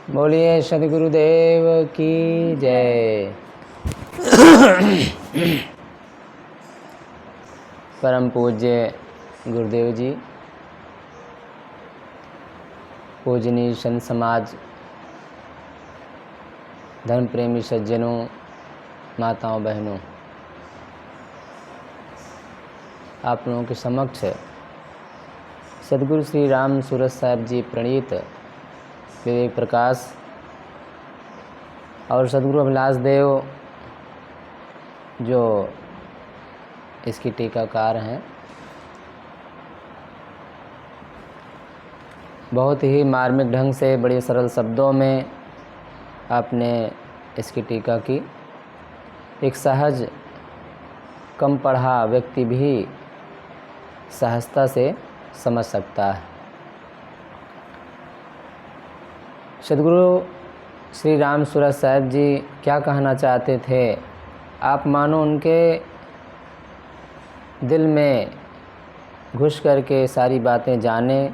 बोलिए सदगुरुदेव की जय। परम पूज्य गुरुदेव जी, पूजनीय संत समाज, धर्म प्रेमी सज्जनों, माताओं बहनों, आप लोगों के समक्ष सदगुरु श्री राम सूरत साहब जी प्रणीत विवेक प्रकाश और सदगुरु अभिलाष देव जो इसकी टीकाकार हैं, बहुत ही मार्मिक ढंग से बड़े सरल शब्दों में आपने इसकी टीका की। एक सहज कम पढ़ा व्यक्ति भी सहजता से समझ सकता है। सदगुरु श्री राम सूरत साहब जी क्या कहना चाहते थे, आप मानो उनके दिल में घुस करके सारी बातें जाने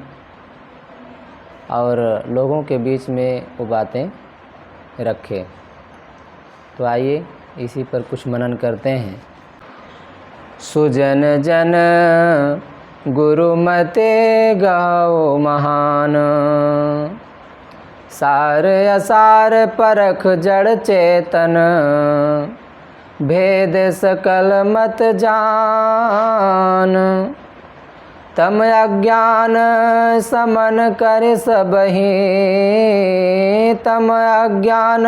और लोगों के बीच में वो बातें रखे। तो आइए इसी पर कुछ मनन करते हैं। सुजन जन गुरु मते गाओ महान, सार असार परख जड़ चेतन, भेद सकल मत जान, तम अज्ञान समन कर सबहि, तम अज्ञान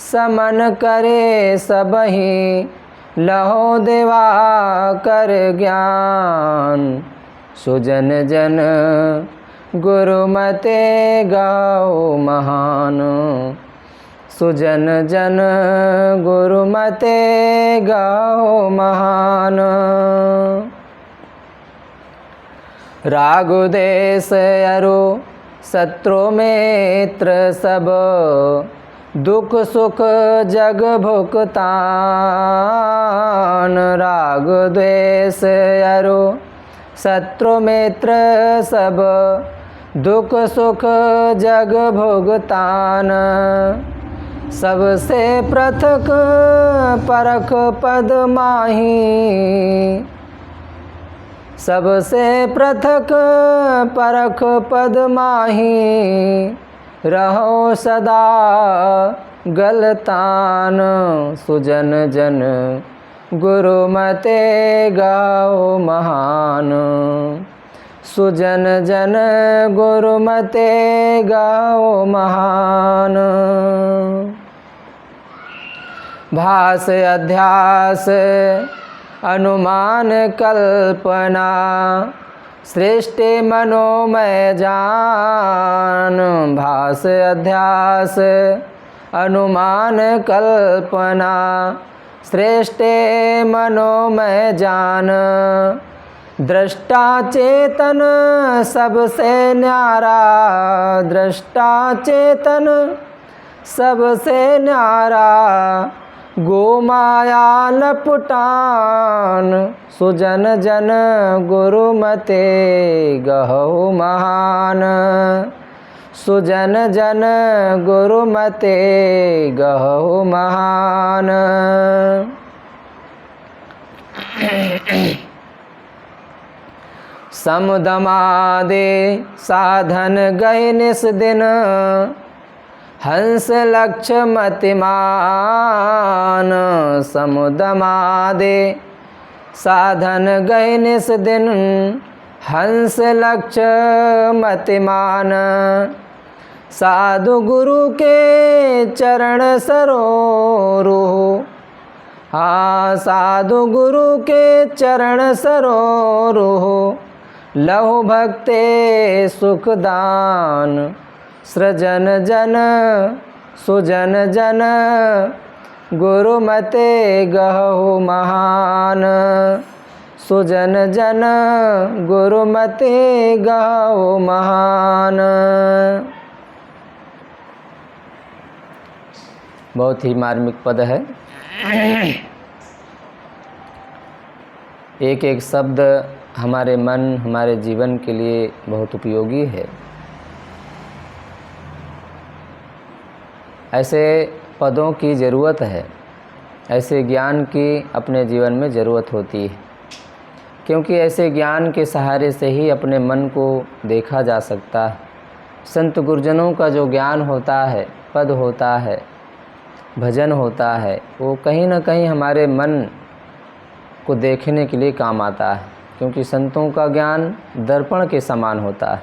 समन करे सबहि, लहो देवा कर ज्ञान, सुजन जन गुरु मते गाओ महान, सुजन जन गुरु मते गाओ महान। राग देश अरु शत्रु मित्र सब, दुख सुख जग भुगतान, राग द्वेष अरु शत्रु मित्र सब, दुख सुख जग भुगतान, सबसे पृथक परख पद माही, सबसे पृथक परख पद माही, रहो सदा गलतान, सुजन जन गुरु मते गाओ महान, सुजन जन गुरु मते गाओ महान। भास अध्यास अनुमान कल्पना, सृष्टि मनोमय जान, भास अध्यास अनुमान कल्पना, सृष्टि मनोमय जान, दृष्टा चेतन सबसे न्यारा, दृष्टा चेतन सबसे न्यारा, गो माया लपटान, सुजन जन गुरु मते गहो महान, सुजन जन गुरु मते गहो महान। समुदमादे साधन गए निस दिन, हंस लक्ष्य मतिमान, समुदमादे साधन गए निस दिन, हंस लक्ष्य मतिमान, साधु गुरु के चरण सरोरु, हाँ साधु गुरु के चरण सरोरु, लहु भक्ते सुखदान, सृजन जन सुजन जन गुरु मते गहो महान, सुजन जन गुरु मते गहो महान। बहुत ही मार्मिक पद है। एक एक शब्द हमारे मन, हमारे जीवन के लिए बहुत उपयोगी है। ऐसे पदों की ज़रूरत है, ऐसे ज्ञान की अपने जीवन में ज़रूरत होती है, क्योंकि ऐसे ज्ञान के सहारे से ही अपने मन को देखा जा सकता है। संत गुरुजनों का जो ज्ञान होता है, पद होता है, भजन होता है, वो कहीं ना कहीं हमारे मन को देखने के लिए काम आता है, क्योंकि संतों का ज्ञान दर्पण के समान होता है।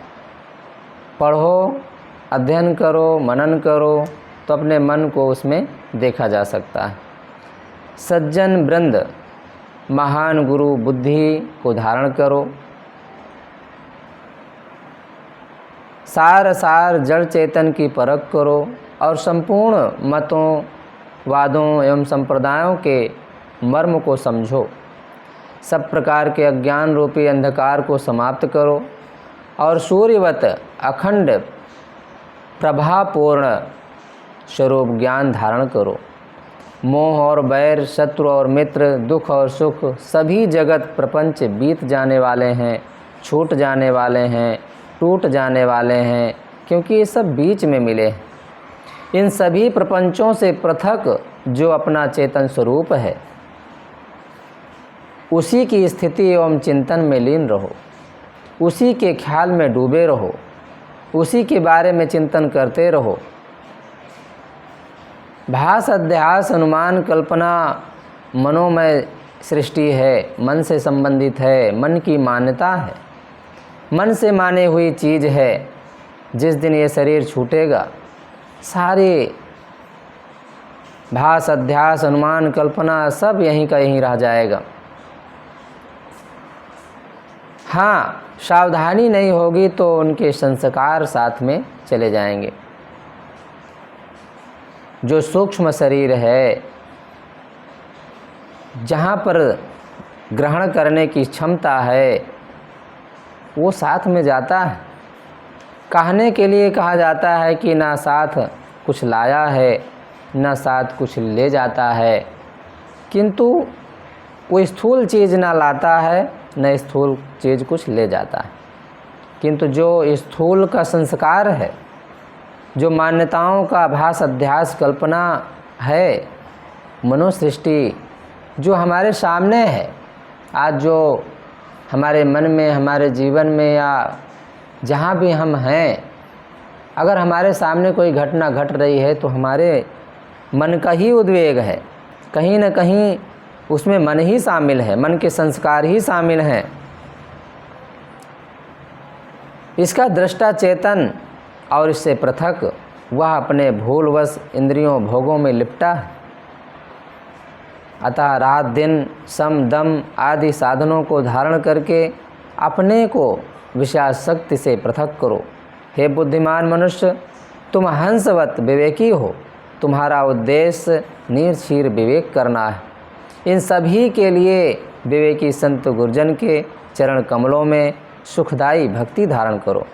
पढ़ो, अध्ययन करो, मनन करो तो अपने मन को उसमें देखा जा सकता है। सज्जन वृंद महान गुरु बुद्धि को धारण करो, सार सार जड़ चेतन की परख करो और संपूर्ण मतों, वादों एवं संप्रदायों के मर्म को समझो। सब प्रकार के अज्ञान रूपी अंधकार को समाप्त करो और सूर्यवत अखंड प्रभापूर्ण स्वरूप ज्ञान धारण करो। मोह और बैर, शत्रु और मित्र, दुख और सुख, सभी जगत प्रपंच बीत जाने वाले हैं, छूट जाने वाले हैं, टूट जाने वाले हैं, क्योंकि ये सब बीच में मिले हैं। इन सभी प्रपंचों से पृथक जो अपना चेतन स्वरूप है, उसी की स्थिति एवं चिंतन में लीन रहो, उसी के ख्याल में डूबे रहो, उसी के बारे में चिंतन करते रहो। भास, अध्यास, अनुमान, कल्पना मनोमय सृष्टि है, मन से संबंधित है, मन की मान्यता है, मन से मानी हुई चीज़ है। जिस दिन ये शरीर छूटेगा, सारे भास, अध्यास, अनुमान, कल्पना सब यहीं का यहीं रह जाएगा। हाँ, सावधानी नहीं होगी तो उनके संस्कार साथ में चले जाएंगे। जो सूक्ष्म शरीर है, जहाँ पर ग्रहण करने की क्षमता है, वो साथ में जाता है। कहने के लिए कहा जाता है कि ना साथ कुछ लाया है, ना साथ कुछ ले जाता है, किंतु वो स्थूल चीज़ ना लाता है, न स्थूल चीज़ कुछ ले जाता है। किंतु जो स्थूल का संस्कार है, जो मान्यताओं का भास, अध्यास, कल्पना है, मनोसृष्टि जो हमारे सामने है, आज जो हमारे मन में, हमारे जीवन में या जहाँ भी हम हैं, अगर हमारे सामने कोई घटना घट रही है तो हमारे मन का ही उद्वेग है, कहीं न कहीं उसमें मन ही शामिल है, मन के संस्कार ही शामिल हैं। इसका दृष्टा चेतन और इससे पृथक वह अपने भूलवश इंद्रियों भोगों में लिपटा है। अतः रात दिन सम दम आदि साधनों को धारण करके अपने को विषयासक्ति से पृथक करो। हे बुद्धिमान मनुष्य, तुम हंसवत विवेकी हो, तुम्हारा उद्देश्य निर्क्षीर विवेक करना है। इन सभी के लिए विवेकी संत गुरुजन के चरण कमलों में सुखदायी भक्ति धारण करो।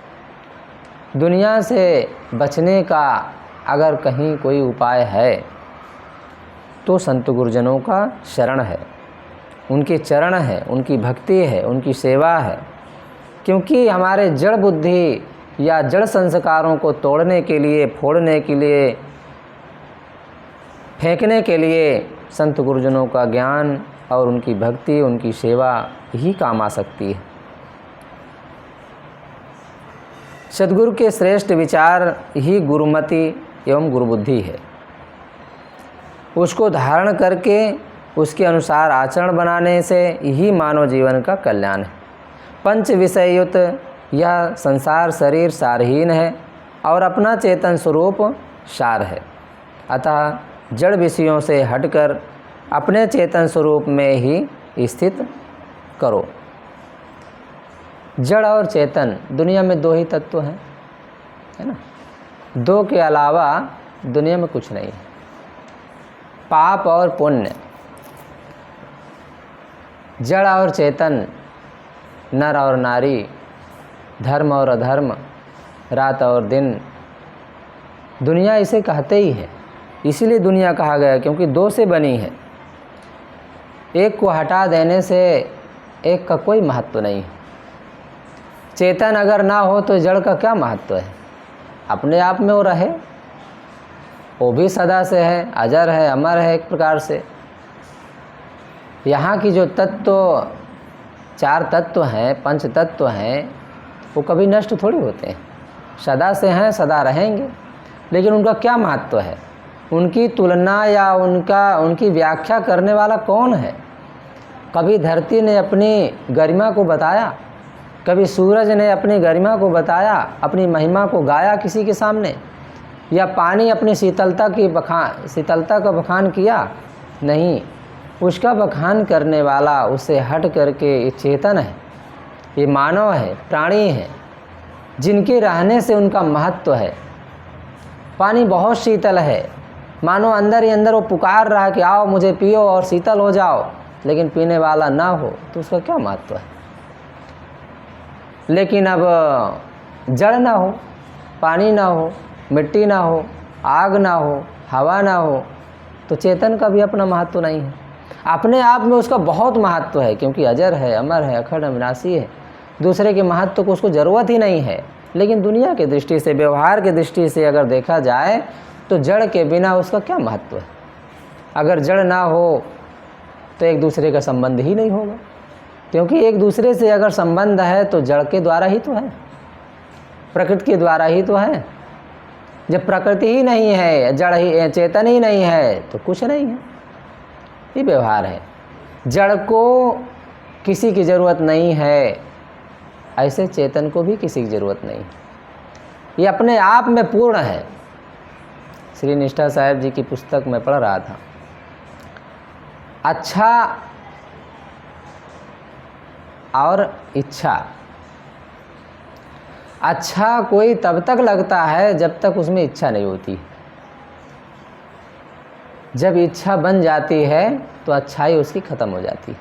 दुनिया से बचने का अगर कहीं कोई उपाय है तो संत गुरुजनों का शरण है, उनके चरण है, उनकी भक्ति है, उनकी सेवा है। क्योंकि हमारे जड़ बुद्धि या जड़ संस्कारों को तोड़ने के लिए, फोड़ने के लिए, फेंकने के लिए संत गुरुजनों का ज्ञान और उनकी भक्ति, उनकी सेवा ही काम आ सकती है। सद्गुरु के श्रेष्ठ विचार ही गुरुमति एवं गुरुबुद्धि है। उसको धारण करके उसके अनुसार आचरण बनाने से ही मानव जीवन का कल्याण है। पंच विषययुक्त यह संसार शरीर सारहीन है और अपना चेतन स्वरूप सार है। अतः जड़ विषयों से हटकर अपने चेतन स्वरूप में ही स्थित करो। जड़ और चेतन दुनिया में दो ही तत्व हैं, है ना। दो के अलावा दुनिया में कुछ नहीं है। पाप और पुण्य, जड़ और चेतन, नर और नारी, धर्म और अधर्म, रात और दिन, दुनिया इसे कहते ही है। इसीलिए दुनिया कहा गया क्योंकि दो से बनी है। एक को हटा देने से एक का कोई महत्व नहीं है। चेतन अगर ना हो तो जड़ का क्या महत्व है, अपने आप में वो रहे। वो भी सदा से है, अजर है, अमर है एक प्रकार से। यहाँ की जो तत्व, 4 तत्व हैं, 5 तत्व हैं, वो कभी नष्ट थोड़ी होते हैं, सदा से हैं, सदा रहेंगे। लेकिन उनका क्या महत्व है, उनकी तुलना या उनकी व्याख्या करने वाला कौन है? कभी धरती ने अपनी गरिमा को बताया, कभी सूरज ने अपनी गरिमा को बताया, अपनी महिमा को गाया किसी के सामने, या पानी अपनी शीतलता का बखान किया? नहीं। उसका बखान करने वाला, उससे हट करके ये चेतन है, ये मानव है, प्राणी है, जिनके रहने से उनका महत्व है। पानी बहुत शीतल है, मानो अंदर ही अंदर वो पुकार रहा है कि आओ मुझे पियो और शीतल हो जाओ, लेकिन पीने वाला ना हो तो उसका क्या महत्व है? लेकिन अब जड़ ना हो, पानी ना हो, मिट्टी ना हो, आग ना हो, हवा ना हो, तो चेतन का भी अपना महत्व नहीं है। अपने आप में उसका बहुत महत्व है, क्योंकि अजर है, अमर है, अखंड अविनाशी है। दूसरे के महत्व को उसको ज़रूरत ही नहीं है। लेकिन दुनिया की दृष्टि से, व्यवहार की दृष्टि से अगर देखा जाए तो जड़ के बिना उसका क्या महत्व है? अगर जड़ ना हो तो एक दूसरे का संबंध ही नहीं होगा, क्योंकि एक दूसरे से अगर संबंध है तो जड़ के द्वारा ही तो है, प्रकृति के द्वारा ही तो है। जब प्रकृति ही नहीं है, जड़ ही, चेतन ही नहीं है, तो कुछ नहीं है। ये व्यवहार है। जड़ को किसी की ज़रूरत नहीं है, ऐसे चेतन को भी किसी की ज़रूरत नहीं। ये अपने आप में पूर्ण है। श्री निष्ठा साहब जी की पुस्तक में पढ़ रहा था, अच्छा और इच्छा। अच्छा कोई तब तक लगता है जब तक उसमें इच्छा नहीं होती। जब इच्छा बन जाती है तो अच्छाई उसकी ख़त्म हो जाती है।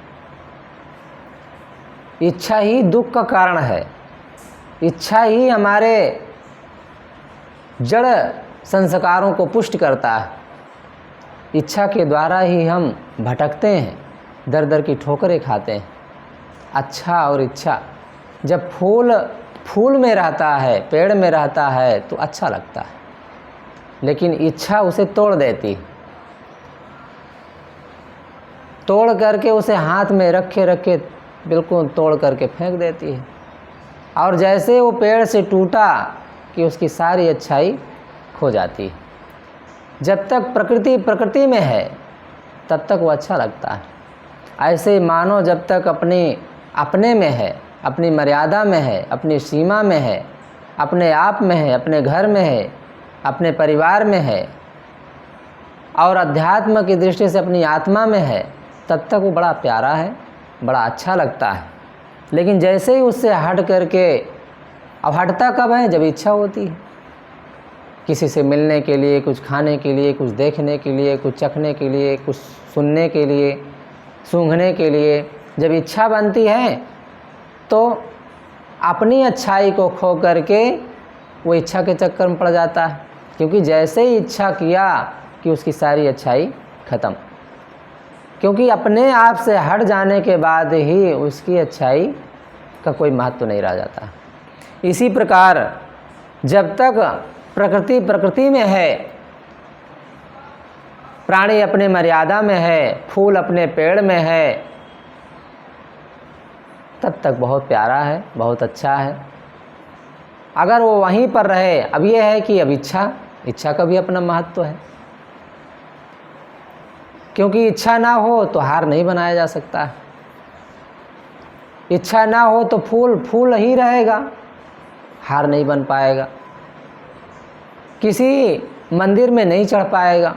इच्छा ही दुख का कारण है। इच्छा ही हमारे जड़ संस्कारों को पुष्ट करता है। इच्छा के द्वारा ही हम भटकते हैं, दर दर की ठोकरें खाते हैं। अच्छा और इच्छा, जब फूल में रहता है, पेड़ में रहता है तो अच्छा लगता है, लेकिन इच्छा उसे तोड़ देती है। तोड़ करके उसे हाथ में रखे बिल्कुल तोड़ करके फेंक देती है। और जैसे वो पेड़ से टूटा कि उसकी सारी अच्छाई खो जाती है। जब तक प्रकृति में है तब तक वो अच्छा लगता है। ऐसे मानो जब तक अपने में है, अपनी मर्यादा में है, अपनी सीमा में है, अपने आप में है, अपने घर में है, अपने परिवार में है, और अध्यात्म की दृष्टि से अपनी आत्मा में है, तब तक वो बड़ा प्यारा है, बड़ा अच्छा लगता है। लेकिन जैसे ही उससे हट करके, अब हटता कब है? जब इच्छा होती है किसी से मिलने के लिए, कुछ खाने के लिए, कुछ देखने के लिए, कुछ चखने के लिए, कुछ सुनने के लिए, सूंघने के लिए। जब इच्छा बनती है तो अपनी अच्छाई को खो करके वो इच्छा के चक्कर में पड़ जाता है, क्योंकि जैसे ही इच्छा किया कि उसकी सारी अच्छाई ख़त्म। क्योंकि अपने आप से हट जाने के बाद ही उसकी अच्छाई का कोई महत्व नहीं रह जाता। इसी प्रकार जब तक प्रकृति में है, प्राणी अपने मर्यादा में है, फूल अपने पेड़ में है, तब तक बहुत प्यारा है, बहुत अच्छा है। अगर वो वहीं पर रहे, अब ये है कि अब इच्छा का भी अपना महत्व है, क्योंकि इच्छा ना हो तो हार नहीं बनाया जा सकता है। इच्छा ना हो तो फूल ही रहेगा, हार नहीं बन पाएगा, किसी मंदिर में नहीं चढ़ पाएगा,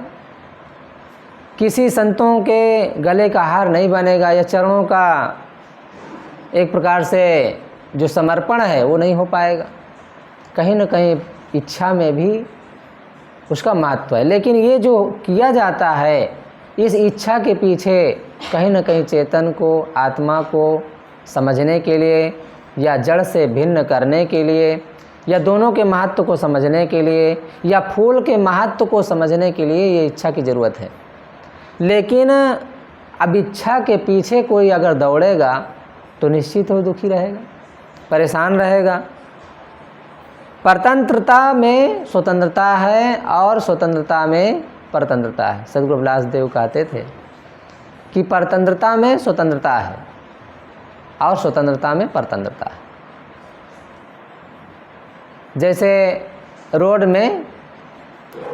किसी संतों के गले का हार नहीं बनेगा, या चरणों का एक प्रकार से जो समर्पण है वो नहीं हो पाएगा। कहीं न कहीं इच्छा में भी उसका महत्व है। लेकिन ये जो किया जाता है, इस इच्छा के पीछे कहीं न कहीं चेतन को, आत्मा को समझने के लिए, या जड़ से भिन्न करने के लिए, या दोनों के महत्व को समझने के लिए, या फूल के महत्व को समझने के लिए ये इच्छा की ज़रूरत है। लेकिन अब इच्छा के पीछे कोई अगर दौड़ेगा तो निश्चित हो दुखी रहेगा, परेशान रहेगा। परतंत्रता में स्वतंत्रता है और स्वतंत्रता में परतंत्रता है। सद्गुरु विलास देव कहते थे कि परतंत्रता में स्वतंत्रता है और स्वतंत्रता में परतंत्रता है। जैसे रोड में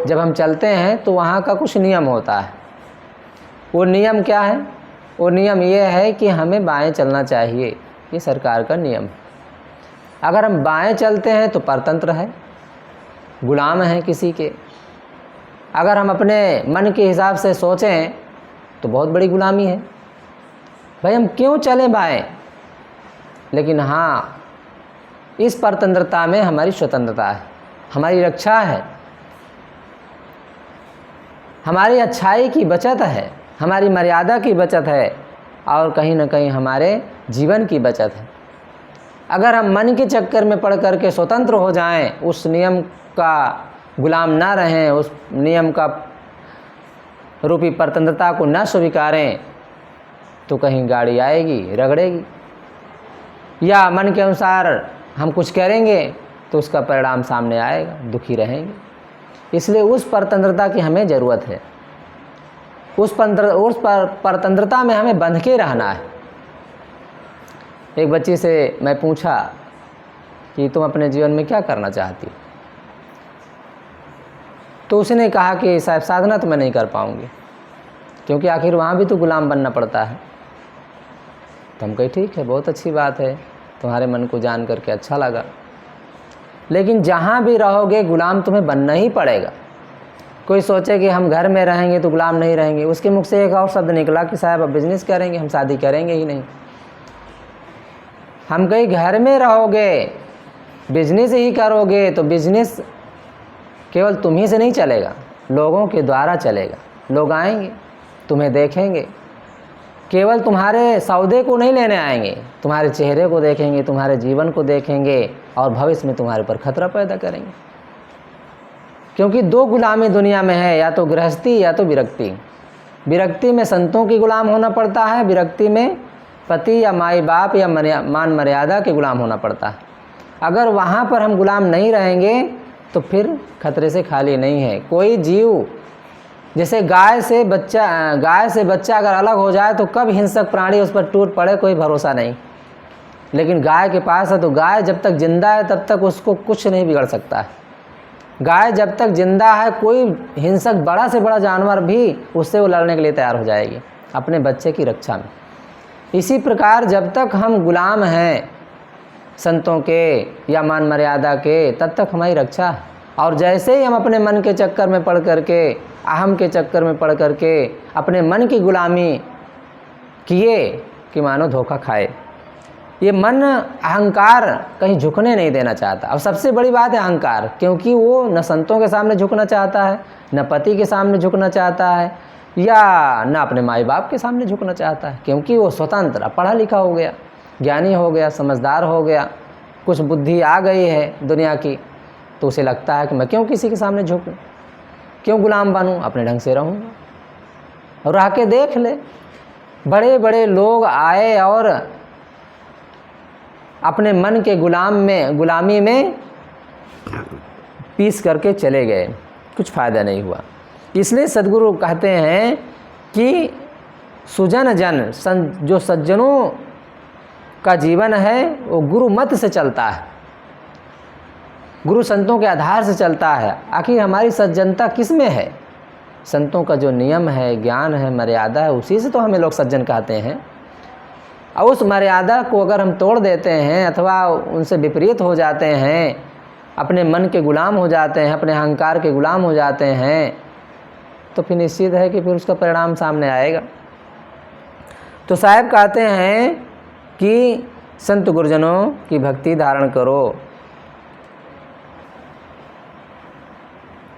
जब हम चलते हैं तो वहाँ का कुछ नियम होता है। वो नियम क्या है? वो नियम ये है कि हमें बाएं चलना चाहिए, ये सरकार का नियम है। अगर हम बाएं चलते हैं तो परतंत्र है, गुलाम हैं किसी के। अगर हम अपने मन के हिसाब से सोचें तो बहुत बड़ी गुलामी है। भाई हम क्यों चलें बाएं? लेकिन हाँ, इस परतंत्रता में हमारी स्वतंत्रता है, हमारी रक्षा है, हमारी अच्छाई की बचत है, हमारी मर्यादा की बचत है और कहीं ना कहीं हमारे जीवन की बचत है। अगर हम मन के चक्कर में पड़ कर के स्वतंत्र हो जाएं, उस नियम का गुलाम ना रहें, उस नियम का रूपी परतंत्रता को न स्वीकारें, तो कहीं गाड़ी आएगी, रगड़ेगी, या मन के अनुसार हम कुछ करेंगे तो उसका परिणाम सामने आएगा, दुखी रहेंगे। इसलिए उस परतंत्रता की हमें ज़रूरत है। उस परतंत्रता में हमें बंध के रहना है। एक बच्ची से मैं पूछा कि तुम अपने जीवन में क्या करना चाहती हो? तो उसने कहा कि साहब साधना तो मैं नहीं कर पाऊँगी, क्योंकि आखिर वहाँ भी तो गुलाम बनना पड़ता है। तो हम कहे ठीक है, बहुत अच्छी बात है, तुम्हारे मन को जान करके अच्छा लगा, लेकिन जहाँ भी रहोगे गुलाम तुम्हें बनना ही पड़ेगा। कोई सोचे कि हम घर में रहेंगे तो गुलाम नहीं रहेंगे, उसके मुख से एक और शब्द निकला कि साहब अब बिजनेस करेंगे, हम शादी करेंगे ही नहीं। हम कहीं घर में रहोगे, बिजनेस ही करोगे तो बिजनेस केवल तुम ही से नहीं चलेगा, लोगों के द्वारा चलेगा। लोग आएंगे, तुम्हें देखेंगे, केवल तुम्हारे सौदे को नहीं लेने आएंगे, तुम्हारे चेहरे को देखेंगे, तुम्हारे जीवन को देखेंगे और भविष्य में तुम्हारे ऊपर खतरा पैदा करेंगे। क्योंकि दो गुलामी दुनिया में है, या तो गृहस्थी या तो विरक्ति। विरक्ति में संतों की गुलाम होना पड़ता है, विरक्ति में पति या माई बाप या मान मर्यादा के गुलाम होना पड़ता है। अगर वहाँ पर हम गुलाम नहीं रहेंगे तो फिर खतरे से खाली नहीं है कोई जीव। जैसे गाय से बच्चा अगर अलग हो जाए तो कब हिंसक प्राणी उस पर टूट पड़े कोई भरोसा नहीं, लेकिन गाय के पास है तो गाय जब तक जिंदा है तब तक उसको कुछ नहीं बिगड़ सकता है। गाय जब तक जिंदा है कोई हिंसक बड़ा से बड़ा जानवर भी उससे वो लड़ने के लिए तैयार हो जाएगी अपने बच्चे की रक्षा में। इसी प्रकार जब तक हम गुलाम हैं संतों के या मान मर्यादा के, तब तक हमारी रक्षा है। और जैसे ही हम अपने मन के चक्कर में पड़ करके, अहम के चक्कर में पड़ करके अपने मन की गुलामी किए कि मानो धोखा खाए। ये मन अहंकार कहीं झुकने नहीं देना चाहता। अब सबसे बड़ी बात है अहंकार, क्योंकि वो न संतों के सामने झुकना चाहता है, न पति के सामने झुकना चाहता है, या न अपने माई बाप के सामने झुकना चाहता है, क्योंकि वो स्वतंत्र पढ़ा लिखा हो गया, ज्ञानी हो गया, समझदार हो गया, कुछ बुद्धि आ गई है दुनिया की, तो उसे लगता है कि मैं क्यों किसी के सामने झुकूं, क्यों गुलाम बनूं, अपने ढंग से रहूँगा। और रह के देख ले, बड़े बड़े लोग आए और अपने मन के गुलामी में पीस करके चले गए, कुछ फ़ायदा नहीं हुआ। इसलिए सद्गुरु कहते हैं कि सुजन जन जो सज्जनों का जीवन है वो गुरु मत से चलता है, गुरु संतों के आधार से चलता है। आखिर हमारी सज्जनता किस में है? संतों का जो नियम है, ज्ञान है, मर्यादा है, उसी से तो हमें लोग सज्जन कहते हैं। और उस मर्यादा को अगर हम तोड़ देते हैं अथवा उनसे विपरीत हो जाते हैं, अपने मन के गुलाम हो जाते हैं, अपने अहंकार के गुलाम हो जाते हैं, तो फिर निश्चित है कि फिर उसका परिणाम सामने आएगा। तो साहब कहते हैं कि संत गुरुजनों की भक्ति धारण करो।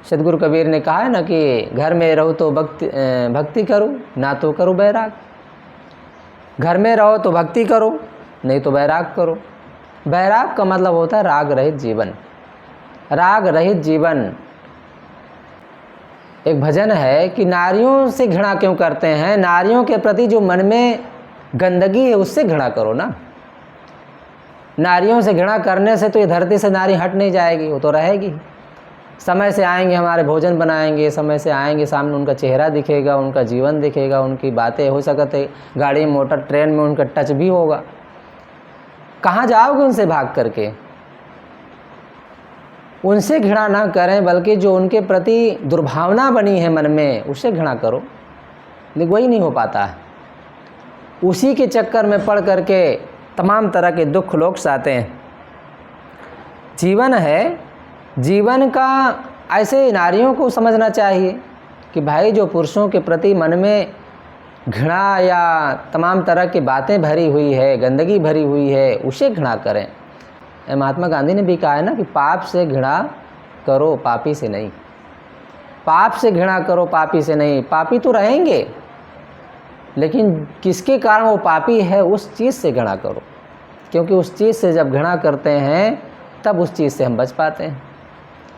सद्गुरु कबीर ने कहा है ना कि घर में रहो तो भक्ति करो, ना तो करो बैराग। घर में रहो तो भक्ति करो, नहीं तो बैराग करो। बैराग का मतलब होता है राग रहित जीवन। राग रहित जीवन। एक भजन है कि नारियों से घृणा क्यों करते हैं, नारियों के प्रति जो मन में गंदगी है उससे घृणा करो ना। नारियों से घृणा करने से तो ये धरती से नारी हट नहीं जाएगी, वो तो रहेगी। समय से आएंगे, हमारे भोजन बनाएंगे, समय से आएंगे, सामने उनका चेहरा दिखेगा, उनका जीवन दिखेगा, उनकी बातें हो सकते गाड़ी मोटर ट्रेन में उनका टच भी होगा। कहाँ जाओगे उनसे भाग करके? उनसे घृणा ना करें, बल्कि जो उनके प्रति दुर्भावना बनी है मन में उससे घृणा करो, लेकिन वही नहीं हो पाता है। उसी के चक्कर में पड़ करके तमाम तरह के दुख लोग आते हैं। जीवन है, जीवन का ऐसे नारियों को समझना चाहिए कि भाई जो पुरुषों के प्रति मन में घृणा या तमाम तरह की बातें भरी हुई है, गंदगी भरी हुई है, उसे घृणा करें। महात्मा गांधी ने भी कहा है ना कि पाप से घृणा करो, पापी से नहीं। पाप से घृणा करो, पापी से नहीं। पापी तो रहेंगे, लेकिन किसके कारण वो पापी है उस चीज़ से घृणा करो, क्योंकि उस चीज़ से जब घृणा करते हैं तब उस चीज़ से हम बच पाते हैं।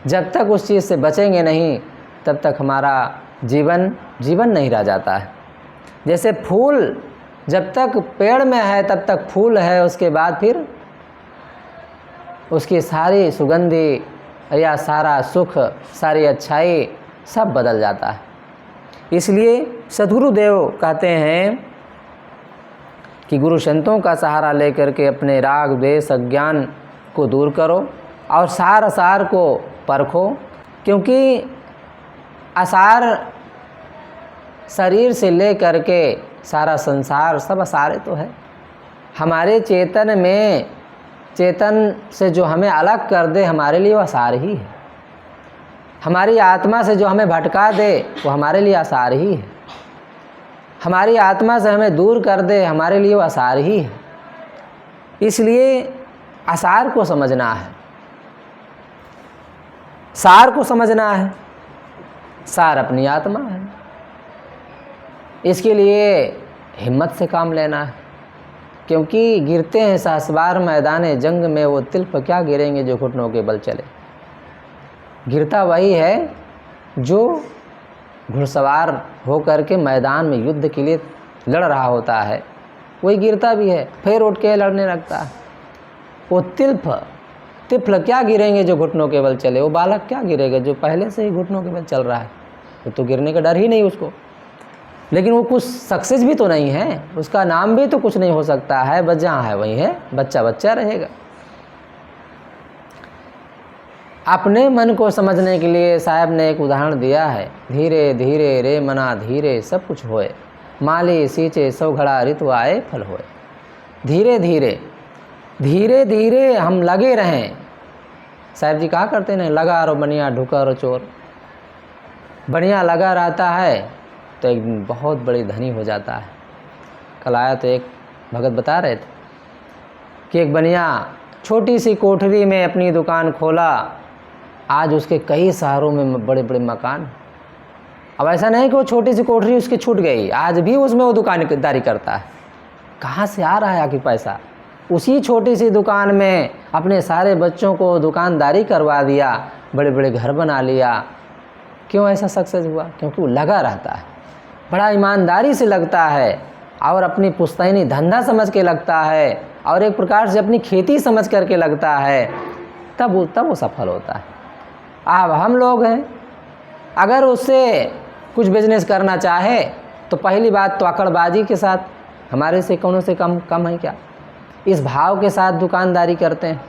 जब तक उस चीज़ से बचेंगे नहीं तब तक हमारा जीवन नहीं रह जाता है। जैसे फूल जब तक पेड़ में है तब तक फूल है, उसके बाद फिर उसकी सारी सुगंधी या सारा सुख, सारी अच्छाई सब बदल जाता है। इसलिए सद्गुरुदेव कहते हैं कि गुरु संतों का सहारा लेकर के अपने राग द्वेष अज्ञान को दूर करो और सार को परखो, क्योंकि असार शरीर से ले करके सारा संसार सब असार तो है। हमारे चेतन में, चेतन से जो हमें अलग कर दे हमारे लिए वो असार ही है। हमारी आत्मा से जो हमें भटका दे वो हमारे लिए असार ही है। हमारी आत्मा से हमें दूर कर दे हमारे लिए वो असार ही है। इसलिए असार को समझना है, सार को समझना है। सार अपनी आत्मा है। इसके लिए हिम्मत से काम लेना है, क्योंकि गिरते हैं सहस्बार मैदान जंग में, वो तिल्फ क्या गिरेंगे जो घुटनों के बल चले। गिरता वही है जो घुड़सवार होकर के मैदान में युद्ध के लिए लड़ रहा होता है, वही गिरता भी है, फिर उठ के लड़ने लगता है। वो तिल्फ क्या गिरेंगे जो घुटनों के बल चले। वो बालक क्या गिरेगा जो पहले से ही घुटनों के बल चल रहा है, तो गिरने का डर ही नहीं उसको। लेकिन वो कुछ सक्सेस भी तो नहीं है, उसका नाम भी तो कुछ नहीं हो सकता है। बस जहाँ है वहीं है, बच्चा रहेगा। अपने मन को समझने के लिए साहब ने एक उदाहरण दिया है, धीरे धीरे रे मना धीरे सब कुछ होए, माली सींचे सौ घड़ा ऋतु आए फल होए। धीरे धीरे हम लगे रहें। साहब जी कहा करते हैं, लगा रो बनिया ढुका रो चोर। बनिया लगा रहता है तो एक दिन बहुत बड़ी धनी हो जाता है। कल आया तो एक भगत बता रहे थे कि एक बनिया छोटी सी कोठरी में अपनी दुकान खोला, आज उसके कई शहरों में बड़े बड़े मकान। अब ऐसा नहीं कि वो छोटी सी कोठरी उसकी छूट गई, आज भी उसमें वो दुकानदारी करता है। कहाँ से आ रहा है आखिर पैसा? उसी छोटी सी दुकान में अपने सारे बच्चों को दुकानदारी करवा दिया, बड़े बड़े घर बना लिया। क्यों ऐसा सक्सेस हुआ? क्योंकि वो लगा रहता है, बड़ा ईमानदारी से लगता है और अपनी पुश्तैनी धंधा समझ के लगता है और एक प्रकार से अपनी खेती समझ करके लगता है, तब वो सफल होता है। अब हम लोग हैं, अगर उससे कुछ बिजनेस करना चाहे तो पहली बात तो अकड़बाजी के साथ, हमारे से कौनों से कम है क्या, इस भाव के साथ दुकानदारी करते हैं।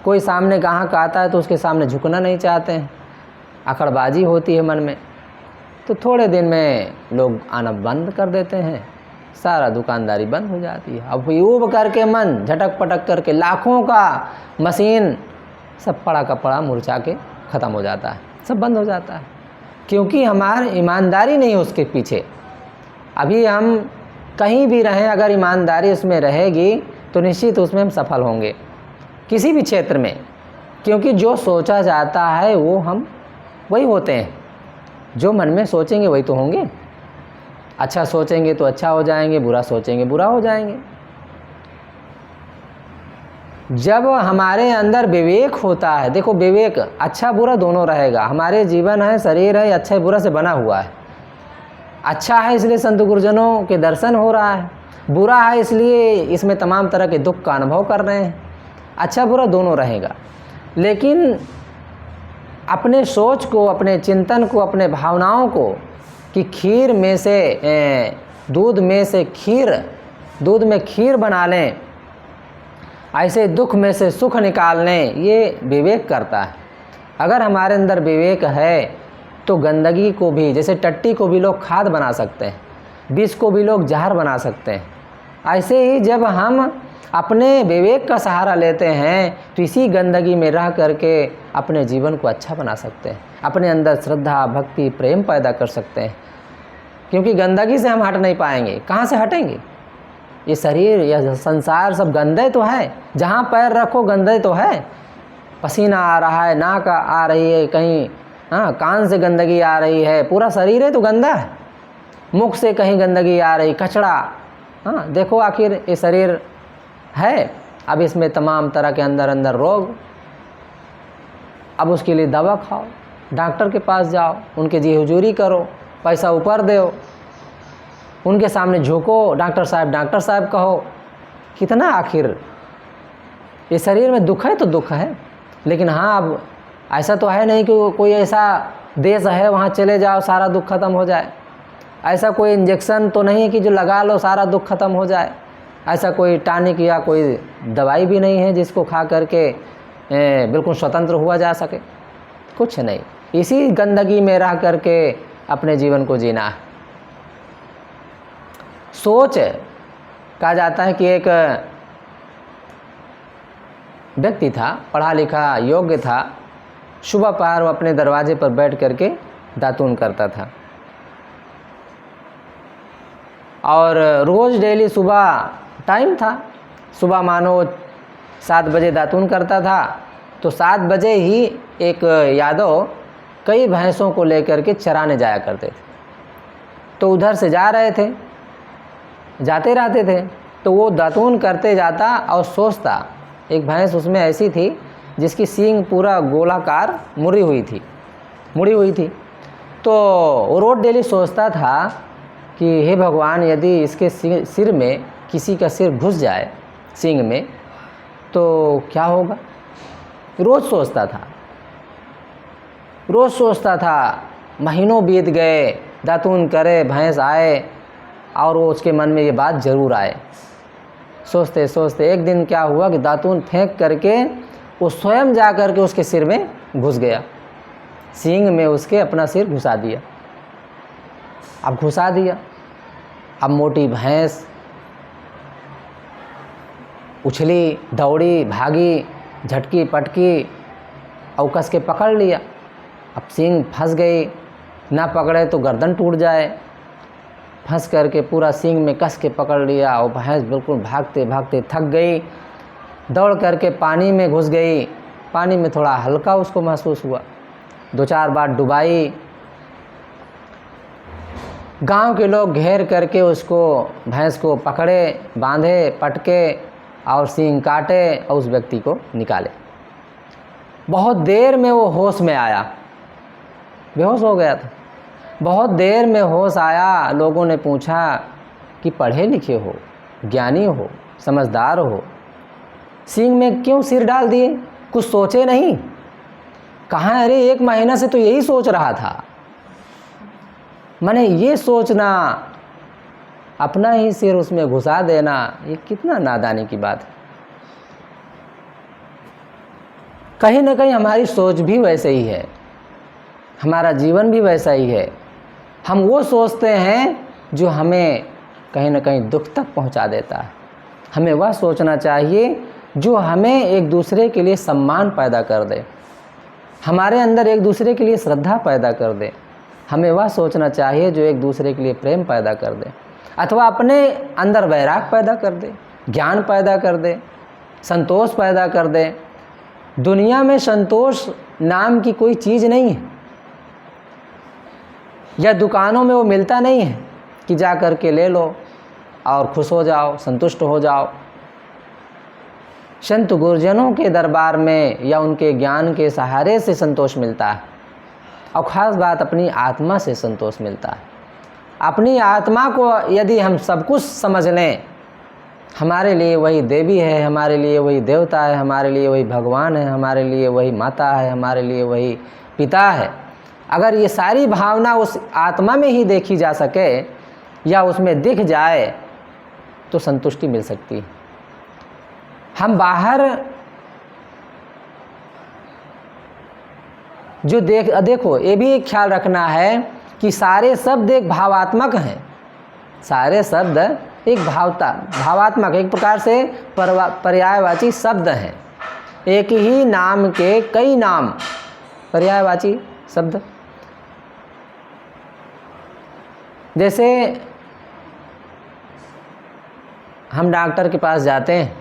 कोई सामने ग्राहक आता है तो उसके सामने झुकना नहीं चाहते हैं, अकड़बाजी होती है मन में, तो थोड़े दिन में लोग आना बंद कर देते हैं, सारा दुकानदारी बंद हो जाती है। अब यूब करके मन झटक पटक करके लाखों का मशीन सब पड़ा का पड़ा मुरझा के ख़त्म हो जाता है, सब बंद हो जाता है, क्योंकि हमारी ईमानदारी नहीं है उसके पीछे। अभी हम कहीं भी रहें, अगर ईमानदारी उसमें रहेगी तो निश्चित उसमें हम सफल होंगे किसी भी क्षेत्र में, क्योंकि जो सोचा जाता है वो हम वही होते हैं। जो मन में सोचेंगे वही तो होंगे। अच्छा सोचेंगे तो अच्छा हो जाएंगे, बुरा सोचेंगे बुरा हो जाएंगे। जब हमारे अंदर विवेक होता है, देखो विवेक अच्छा बुरा दोनों रहेगा। हमारे जीवन है, शरीर है, अच्छा बुरा से बना हुआ है। अच्छा है इसलिए संत गुरुजनों के दर्शन हो रहा है, बुरा है इसलिए इसमें तमाम तरह के दुख का अनुभव कर रहे हैं। अच्छा बुरा दोनों रहेगा। लेकिन अपने सोच को, अपने चिंतन को, अपने भावनाओं को कि खीर में से दूध में से खीर, दूध में खीर बना लें, ऐसे दुख में से सुख निकाल लें, ये विवेक करता है। अगर हमारे अंदर विवेक है तो गंदगी को भी, जैसे टट्टी को भी लोग खाद बना सकते हैं, विष को भी लोग जहर बना सकते हैं। ऐसे ही जब हम अपने विवेक का सहारा लेते हैं तो इसी गंदगी में रह करके अपने जीवन को अच्छा बना सकते हैं, अपने अंदर श्रद्धा, भक्ति, प्रेम पैदा कर सकते हैं। क्योंकि गंदगी से हम हट नहीं पाएंगे। कहाँ से हटेंगे? ये शरीर, यह संसार सब गंदे तो है, जहाँ पैर रखो गंदे तो है। पसीना आ रहा है, नाक आ रही है, कहीं कान से गंदगी आ रही है, पूरा शरीर है तो गंदा है। मुख से कहीं गंदगी आ रही, कचड़ा, देखो आखिर ये शरीर है। अब इसमें तमाम तरह के अंदर अंदर रोग। अब उसके लिए दवा खाओ, डॉक्टर के पास जाओ, उनके जी हुजूरी करो, पैसा ऊपर दो, उनके सामने झुको, डॉक्टर साहब कहो। कितना आखिर ये शरीर में दुख है तो दुख है। लेकिन हाँ, अब ऐसा तो है नहीं कि कोई ऐसा देश है वहाँ चले जाओ सारा दुख खत्म हो जाए। ऐसा कोई इंजेक्शन तो नहीं है कि जो लगा लो सारा दुख खत्म हो जाए। ऐसा कोई टॉनिक या कोई दवाई भी नहीं है जिसको खा करके बिल्कुल स्वतंत्र हुआ जा सके। कुछ नहीं, इसी गंदगी में रह करके अपने जीवन को जीना है। सोच, कहा जाता है कि एक व्यक्ति था, पढ़ा लिखा, योग्य था। सुबह पहर वो अपने दरवाजे पर बैठ करके दातून करता था और रोज़ डेली सुबह टाइम था, सुबह मानो 7 बजे दातून करता था। तो 7 बजे ही एक यादव कई भैंसों को लेकर के चराने जाया करते थे। तो उधर से जा रहे थे, जाते रहते थे, तो वो दातून करते जाता और सोचता। एक भैंस उसमें ऐसी थी जिसकी सींग पूरा गोलाकार मुड़ी हुई थी। तो वो रोज डेली सोचता था कि हे भगवान, यदि इसके सिर में किसी का सिर घुस जाए सींग में तो क्या होगा। रोज़ सोचता था। महीनों बीत गए, दातून करे, भैंस आए और वो उसके मन में ये बात ज़रूर आए। सोचते सोचते एक दिन क्या हुआ कि दातून फेंक करके वो स्वयं जा करके उसके सिर में घुस गया, सींग में उसके अपना सिर घुसा दिया। अब मोटी भैंस उछली, दौड़ी, भागी, झटकी पटकी और कस के पकड़ लिया। अब सींग फंस गई, ना पकड़े तो गर्दन टूट जाए। फंस करके पूरा सींग में कस के पकड़ लिया और भैंस बिल्कुल भागते भागते थक गई, दौड़ करके पानी में घुस गई। पानी में थोड़ा हल्का उसको महसूस हुआ, 2-4 बार डुबाई। गांव के लोग घेर करके उसको, भैंस को पकड़े, बांधे, पटके और सींग काटे और उस व्यक्ति को निकाले। बहुत देर में वो होश में आया, बेहोश हो गया था। बहुत देर में होश आया। लोगों ने पूछा कि पढ़े लिखे हो, ज्ञानी हो, समझदार हो, सींग में क्यों सिर डाल दिए? कुछ सोचे नहीं? कहाँ? अरे 1 महीना से तो यही सोच रहा था। मैंने ये सोचना, अपना ही सिर उसमें घुसा देना, ये कितना नादानी की बात है। कहीं ना कहीं हमारी सोच भी वैसे ही है, हमारा जीवन भी वैसा ही है। हम वो सोचते हैं जो हमें कहीं ना कहीं दुख तक पहुंचा देता है। हमें वह सोचना चाहिए जो हमें एक दूसरे के लिए सम्मान पैदा कर दे, हमारे अंदर एक दूसरे के लिए श्रद्धा पैदा कर दे। हमें वह सोचना चाहिए जो एक दूसरे के लिए प्रेम पैदा कर दे, अथवा अपने अंदर वैराग पैदा कर दे, ज्ञान पैदा कर दे, संतोष पैदा कर दे। दुनिया में संतोष नाम की कोई चीज़ नहीं है, या दुकानों में वो मिलता नहीं है कि जा कर के ले लो और खुश हो जाओ, संतुष्ट हो जाओ। संत गुरुजनों के दरबार में या उनके ज्ञान के सहारे से संतोष मिलता है, और ख़ास बात अपनी आत्मा से संतोष मिलता है। अपनी आत्मा को यदि हम सब कुछ समझ लें, हमारे लिए वही देवी है, हमारे लिए वही देवता है, हमारे लिए वही भगवान है, हमारे लिए वही माता है, हमारे लिए वही पिता है। अगर ये सारी भावना उस आत्मा में ही देखी जा सके या उसमें दिख जाए तो संतुष्टि मिल सकती है। हम बाहर जो देखो ये भी एक ख्याल रखना है कि सारे शब्द एक भावात्मक हैं। सारे शब्द एक भावात्मक, एक प्रकार से पर्यायवाची शब्द हैं। एक ही नाम के कई नाम पर्यायवाची शब्द। जैसे हम डॉक्टर के पास जाते हैं,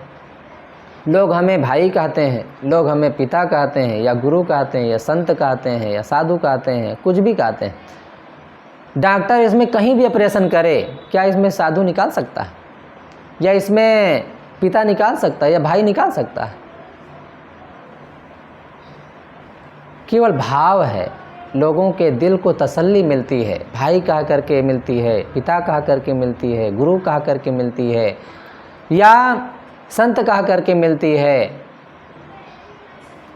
लोग हमें भाई कहते हैं, लोग हमें पिता कहते हैं या गुरु कहते हैं या संत कहते हैं या साधु कहते हैं, कुछ भी कहते हैं। डॉक्टर इसमें कहीं भी ऑपरेशन करे, क्या इसमें साधु निकाल सकता है या इसमें पिता निकाल सकता है या भाई निकाल सकता है? केवल भाव है। लोगों के दिल को तसल्ली मिलती है, भाई कह करके मिलती है, पिता कह करके मिलती है, गुरु कह करके मिलती है या संत कह करके मिलती है,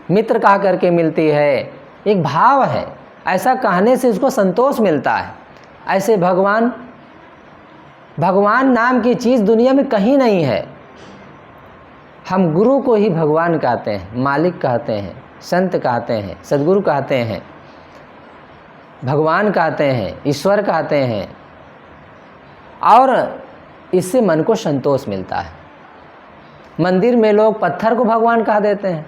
मित्र कह करके मिलती है। एक भाव है, ऐसा कहने से उसको संतोष मिलता है। ऐसे भगवान नाम की चीज़ दुनिया में कहीं नहीं है। हम गुरु को ही भगवान कहते हैं, मालिक कहते हैं, संत कहते हैं, सद्गुरु कहते हैं, भगवान कहते हैं, ईश्वर कहते हैं, और इससे मन को संतोष मिलता है। मंदिर में लोग पत्थर को भगवान कह देते हैं,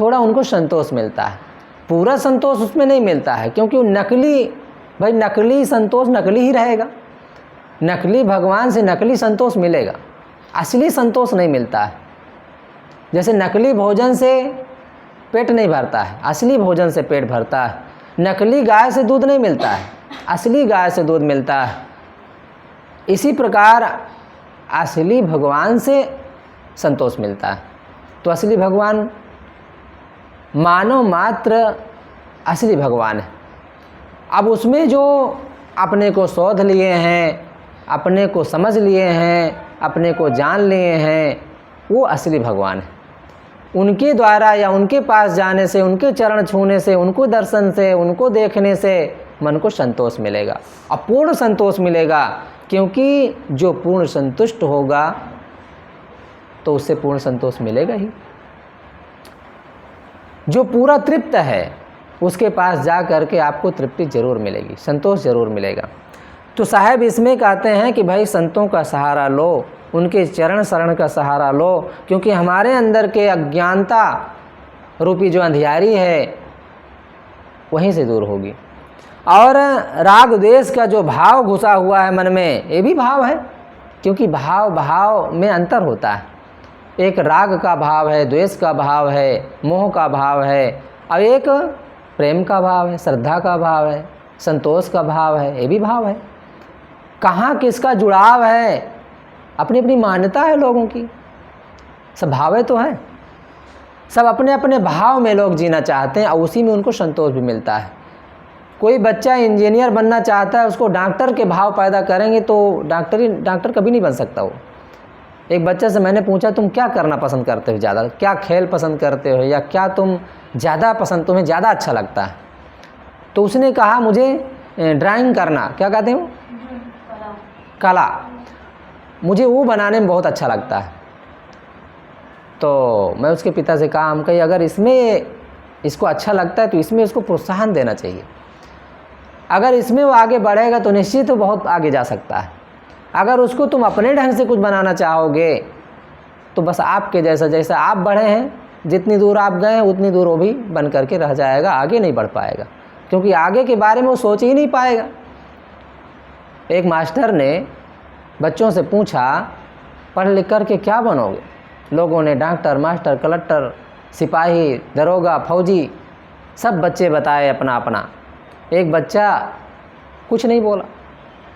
थोड़ा उनको संतोष मिलता है, पूरा संतोष उसमें नहीं मिलता है, क्योंकि वो नकली, भाई नकली संतोष नकली ही रहेगा। नकली भगवान से नकली संतोष मिलेगा, असली संतोष नहीं मिलता है। जैसे नकली भोजन से पेट नहीं भरता है, असली भोजन से पेट भरता है। नकली गाय से दूध नहीं मिलता है, असली गाय से दूध मिलता है। इसी प्रकार असली भगवान से संतोष मिलता है। तो असली भगवान मानव मात्र असली भगवान है। अब उसमें जो अपने को शोध लिए हैं, अपने को समझ लिए हैं, अपने को जान लिए हैं, वो असली भगवान है। उनके द्वारा या उनके पास जाने से, उनके चरण छूने से, उनको दर्शन से, उनको देखने से मन को संतोष मिलेगा, अपूर्ण संतोष मिलेगा। क्योंकि जो पूर्ण संतुष्ट होगा तो उससे पूर्ण संतोष मिलेगा ही। जो पूरा तृप्त है उसके पास जा करके आपको तृप्ति जरूर मिलेगी, संतोष जरूर मिलेगा। तो साहब इसमें कहते हैं कि भाई संतों का सहारा लो, उनके चरण शरण का सहारा लो, क्योंकि हमारे अंदर के अज्ञानता रूपी जो अंधियारी है वहीं से दूर होगी। और राग द्वेष का जो भाव घुसा हुआ है मन में, ये भी भाव है, क्योंकि भाव में अंतर होता है। एक राग का भाव है, द्वेष का भाव है, मोह का भाव है, और एक प्रेम का भाव है, श्रद्धा का भाव है, संतोष का भाव है, ये भी भाव है। कहाँ किसका जुड़ाव है, अपनी अपनी मान्यता है लोगों की। सब भावे तो है, सब अपने अपने भाव में लोग जीना चाहते हैं और उसी में उनको संतोष भी मिलता है। कोई बच्चा इंजीनियर बनना चाहता है, उसको डॉक्टर के भाव पैदा करेंगे तो डॉक्टर कभी नहीं बन सकता वो। एक बच्चे से मैंने पूछा तुम क्या करना पसंद करते हो ज़्यादा, क्या खेल पसंद करते हो या क्या तुम्हें ज़्यादा अच्छा लगता है? तो उसने कहा मुझे ड्राइंग करना, क्या कहते हो, कला, मुझे वो बनाने में बहुत अच्छा लगता है। तो मैं उसके पिता से कहा, हम कही अगर इसमें इसको अच्छा लगता है तो इसमें उसको प्रोत्साहन देना चाहिए। अगर इसमें वो आगे बढ़ेगा तो निश्चित वो बहुत आगे जा सकता है। अगर उसको तुम अपने ढंग से कुछ बनाना चाहोगे तो बस आपके जैसा आप बढ़े हैं, जितनी दूर आप गए हैं उतनी दूर वो भी बन करके रह जाएगा, आगे नहीं बढ़ पाएगा, क्योंकि आगे के बारे में वो सोच ही नहीं पाएगा। एक मास्टर ने बच्चों से पूछा पढ़ लिख कर के क्या बनोगे? लोगों ने डॉक्टर, मास्टर, कलेक्टर, सिपाही, दरोगा, फौजी, सब बच्चे बताए अपना अपना। एक बच्चा कुछ नहीं बोला।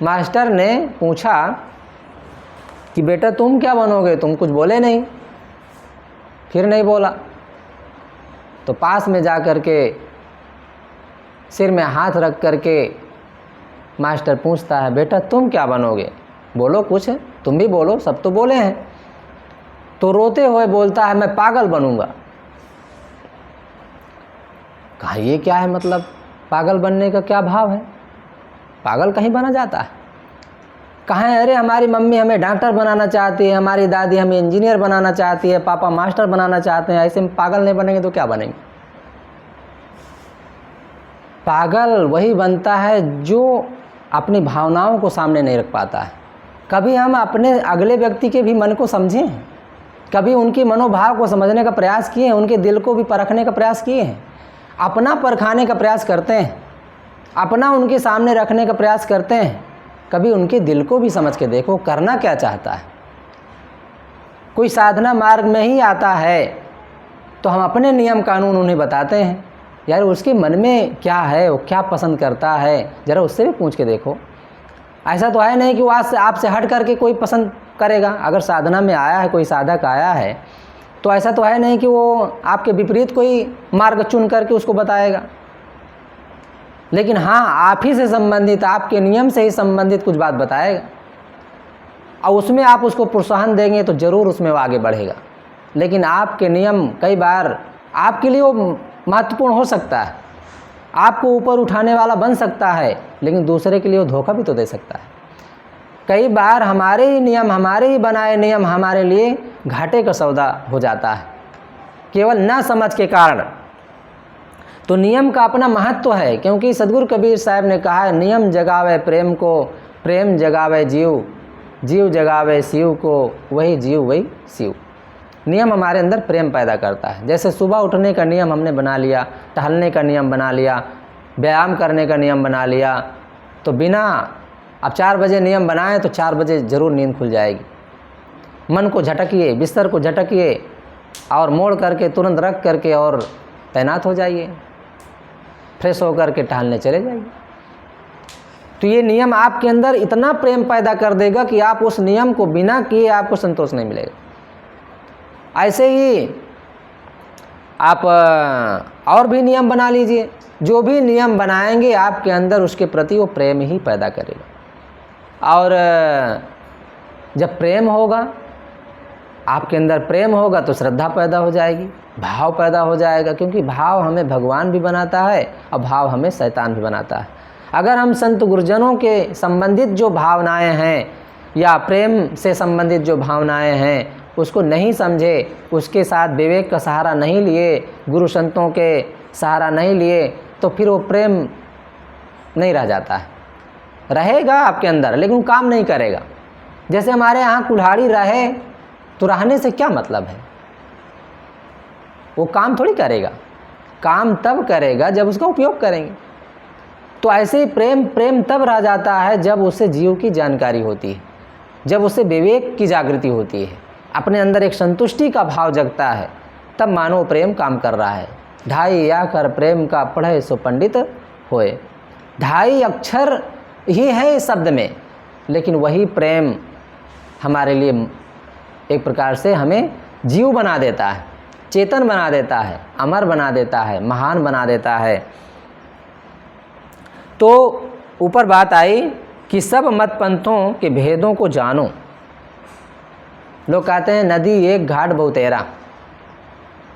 मास्टर ने पूछा कि बेटा तुम क्या बनोगे? तुम कुछ बोले नहीं, फिर नहीं बोला। तो पास में जा कर के सिर में हाथ रख कर के मास्टर पूछता है, बेटा तुम क्या बनोगे? बोलो कुछ, तुम भी बोलो, सब तो बोले हैं। तो रोते हुए बोलता है मैं पागल बनूंगा। कहा ये क्या है, मतलब पागल बनने का क्या भाव है? पागल कहीं बना जाता है? कहाँ है? अरे हमारी मम्मी हमें डॉक्टर बनाना चाहती है, हमारी दादी हमें इंजीनियर बनाना चाहती है, पापा मास्टर बनाना चाहते हैं, ऐसे में पागल नहीं बनेंगे तो क्या बनेंगे? पागल वही बनता है जो अपनी भावनाओं को सामने नहीं रख पाता है। कभी हम अपने अगले व्यक्ति के भी मन को समझें, कभी उनकी मनोभाव को समझने का प्रयास किए हैं, उनके दिल को भी परखने का प्रयास किए हैं, अपना परखाने का प्रयास करते हैं, अपना उनके सामने रखने का प्रयास करते हैं। कभी उनके दिल को भी समझ के देखो, करना क्या चाहता है। कोई साधना मार्ग में ही आता है तो हम अपने नियम कानून उन्हें बताते हैं, यार उसके मन में क्या है, वो क्या पसंद करता है, ज़रा उससे भी पूछ के देखो। ऐसा तो है नहीं कि वो आज से आपसे हट करके कोई पसंद करेगा। अगर साधना में आया है, कोई साधक आया है, तो ऐसा तो है नहीं कि वो आपके विपरीत कोई मार्ग चुन करके उसको बताएगा। लेकिन हाँ, आप ही से संबंधित, आपके नियम से ही संबंधित कुछ बात बताएगा, और उसमें आप उसको प्रोत्साहन देंगे तो ज़रूर उसमें वो आगे बढ़ेगा। लेकिन आपके नियम कई बार आपके लिए वो महत्वपूर्ण हो सकता है, आपको ऊपर उठाने वाला बन सकता है, लेकिन दूसरे के लिए वो धोखा भी तो दे सकता है। कई बार हमारे ही नियम, हमारे ही बनाए नियम हमारे लिए घाटे का सौदा हो जाता है, केवल ना समझ के कारण। तो नियम का अपना महत्व है, क्योंकि सदगुरु कबीर साहब ने कहा है, नियम जगावे प्रेम को, प्रेम जगावे जीव, जीव जगावे शिव को, वही जीव वही शिव। नियम हमारे अंदर प्रेम पैदा करता है। जैसे सुबह उठने का नियम हमने बना लिया, टहलने का नियम बना लिया, व्यायाम करने का नियम बना लिया, तो बिना अब 4 बजे नियम बनाएं तो 4 बजे ज़रूर नींद खुल जाएगी। मन को झटकिए, बिस्तर को झटकिए और मोड़ करके तुरंत रख करके और तैनात हो जाइए, फ्रेश होकर के टहलने चले जाइए। तो ये नियम आपके अंदर इतना प्रेम पैदा कर देगा कि आप उस नियम को बिना किए आपको संतोष नहीं मिलेगा। ऐसे ही आप और भी नियम बना लीजिए, जो भी नियम बनाएंगे आपके अंदर उसके प्रति वो प्रेम ही पैदा करेगा। और जब प्रेम होगा, आपके अंदर प्रेम होगा तो श्रद्धा पैदा हो जाएगी, भाव पैदा हो जाएगा, क्योंकि भाव हमें भगवान भी बनाता है और भाव हमें शैतान भी बनाता है। अगर हम संत गुरुजनों के संबंधित जो भावनाएं हैं या प्रेम से संबंधित जो भावनाएं हैं उसको नहीं समझे, उसके साथ विवेक का सहारा नहीं लिए, गुरु संतों के सहारा नहीं लिए, तो फिर वो प्रेम नहीं रह जाता है। रहेगा आपके अंदर लेकिन काम नहीं करेगा। जैसे हमारे यहाँ कुल्हाड़ी रहे तो रहने से क्या मतलब है, वो काम थोड़ी करेगा, काम तब करेगा जब उसका उपयोग करेंगे। तो ऐसे ही प्रेम तब रह जाता है जब उससे जीव की जानकारी होती है, जब उससे विवेक की जागृति होती है, अपने अंदर एक संतुष्टि का भाव जगता है, तब मानो प्रेम काम कर रहा है। ढाई आकर प्रेम का पढ़े सो पंडित होए। 2.5 अक्षर ही है इस शब्द में, लेकिन वही प्रेम हमारे लिए एक प्रकार से हमें जीव बना देता है, चेतन बना देता है, अमर बना देता है, महान बना देता है। तो ऊपर बात आई कि सब मत पंथों के भेदों को जानो। लोग कहते हैं नदी एक घाट बहुतेरा।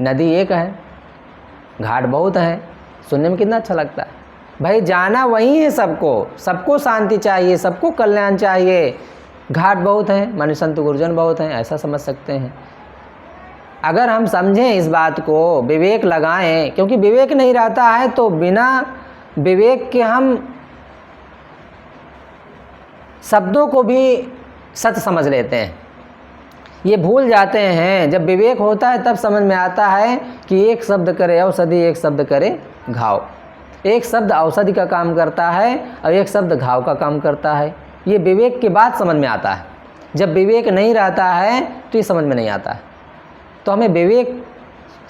नदी एक है, घाट बहुत है, सुनने में कितना अच्छा लगता है। भाई जाना वही है सबको, सबको शांति चाहिए, सबको कल्याण चाहिए। घाट बहुत हैं माने संत गुरुजन बहुत हैं, ऐसा समझ सकते हैं। अगर हम समझें इस बात को, विवेक लगाएं, क्योंकि विवेक नहीं रहता है तो बिना विवेक के हम शब्दों को भी सत्य समझ लेते हैं, ये भूल जाते हैं। जब विवेक होता है तब समझ में आता है कि एक शब्द करे औषधि, एक शब्द करे घाव। एक शब्द औषधि का काम करता है और एक शब्द घाव का काम करता है। ये विवेक के बाद समझ में आता है। जब विवेक नहीं रहता है तो ये समझ में नहीं आता है। तो हमें विवेक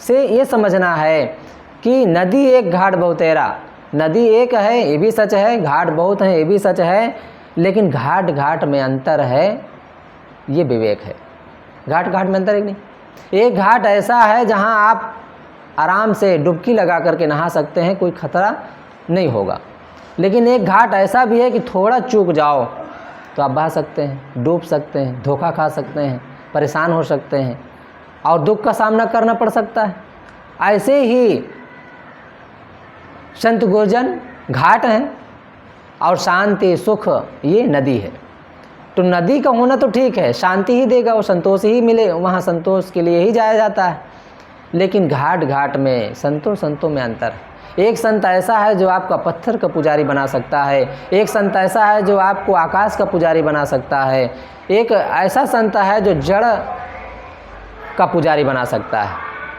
से ये समझना है कि नदी एक घाट बहुतेरा। नदी एक है ये भी सच है, घाट बहुत हैं ये भी सच है, लेकिन घाट घाट में अंतर है, ये विवेक है। घाट घाट में अंतर है नहीं। एक घाट ऐसा है जहाँ आप आराम से डुबकी लगा करके नहा सकते हैं, कोई खतरा नहीं होगा। लेकिन एक घाट ऐसा भी है कि थोड़ा चूक जाओ तो आप बहा सकते हैं, डूब सकते हैं, धोखा खा सकते हैं, परेशान हो सकते हैं। और दुख का सामना करना पड़ सकता है। ऐसे ही संत गुरजन घाट हैं और शांति सुख ये नदी है। तो नदी का होना तो ठीक है, शांति ही देगा, वो संतोष ही मिले, वहाँ संतोष के लिए ही जाया जाता है। लेकिन घाट घाट में संतों में अंतर है। एक संत ऐसा है जो आपका पत्थर का पुजारी बना सकता है, एक संत ऐसा है जो आपको आकाश का पुजारी बना सकता है, एक ऐसा संत है जो जड़ का पुजारी बना सकता है,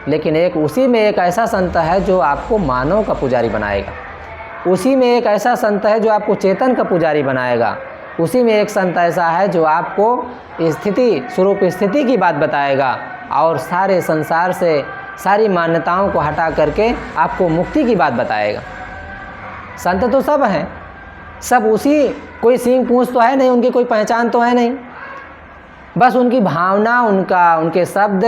लेकिन उसी में एक ऐसा संत है जो आपको मानव का पुजारी बनाएगा। उसी में एक ऐसा संत है जो आपको चेतन का पुजारी बनाएगा। उसी में एक संत ऐसा है जो आपको स्थिति स्वरूप स्थिति की बात बताएगा और सारे संसार से सारी मान्यताओं को हटा करके आपको मुक्ति की बात बताएगा। संत तो सब हैं, सब उसी, कोई सींग पूंछ तो है नहीं, उनकी कोई पहचान तो है नहीं, बस उनकी भावना, उनके शब्द,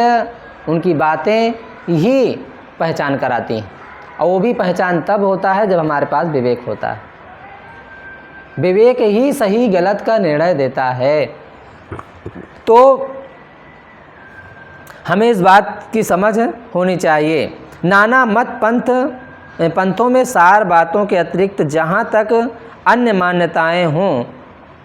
उनकी बातें ही पहचान कराती हैं। और वो भी पहचान तब होता है जब हमारे पास विवेक होता है। विवेक ही सही गलत का निर्णय देता है। तो हमें इस बात की समझ होनी चाहिए। नाना मत पंथों में सार बातों के अतिरिक्त जहाँ तक अन्य मान्यताएं हों,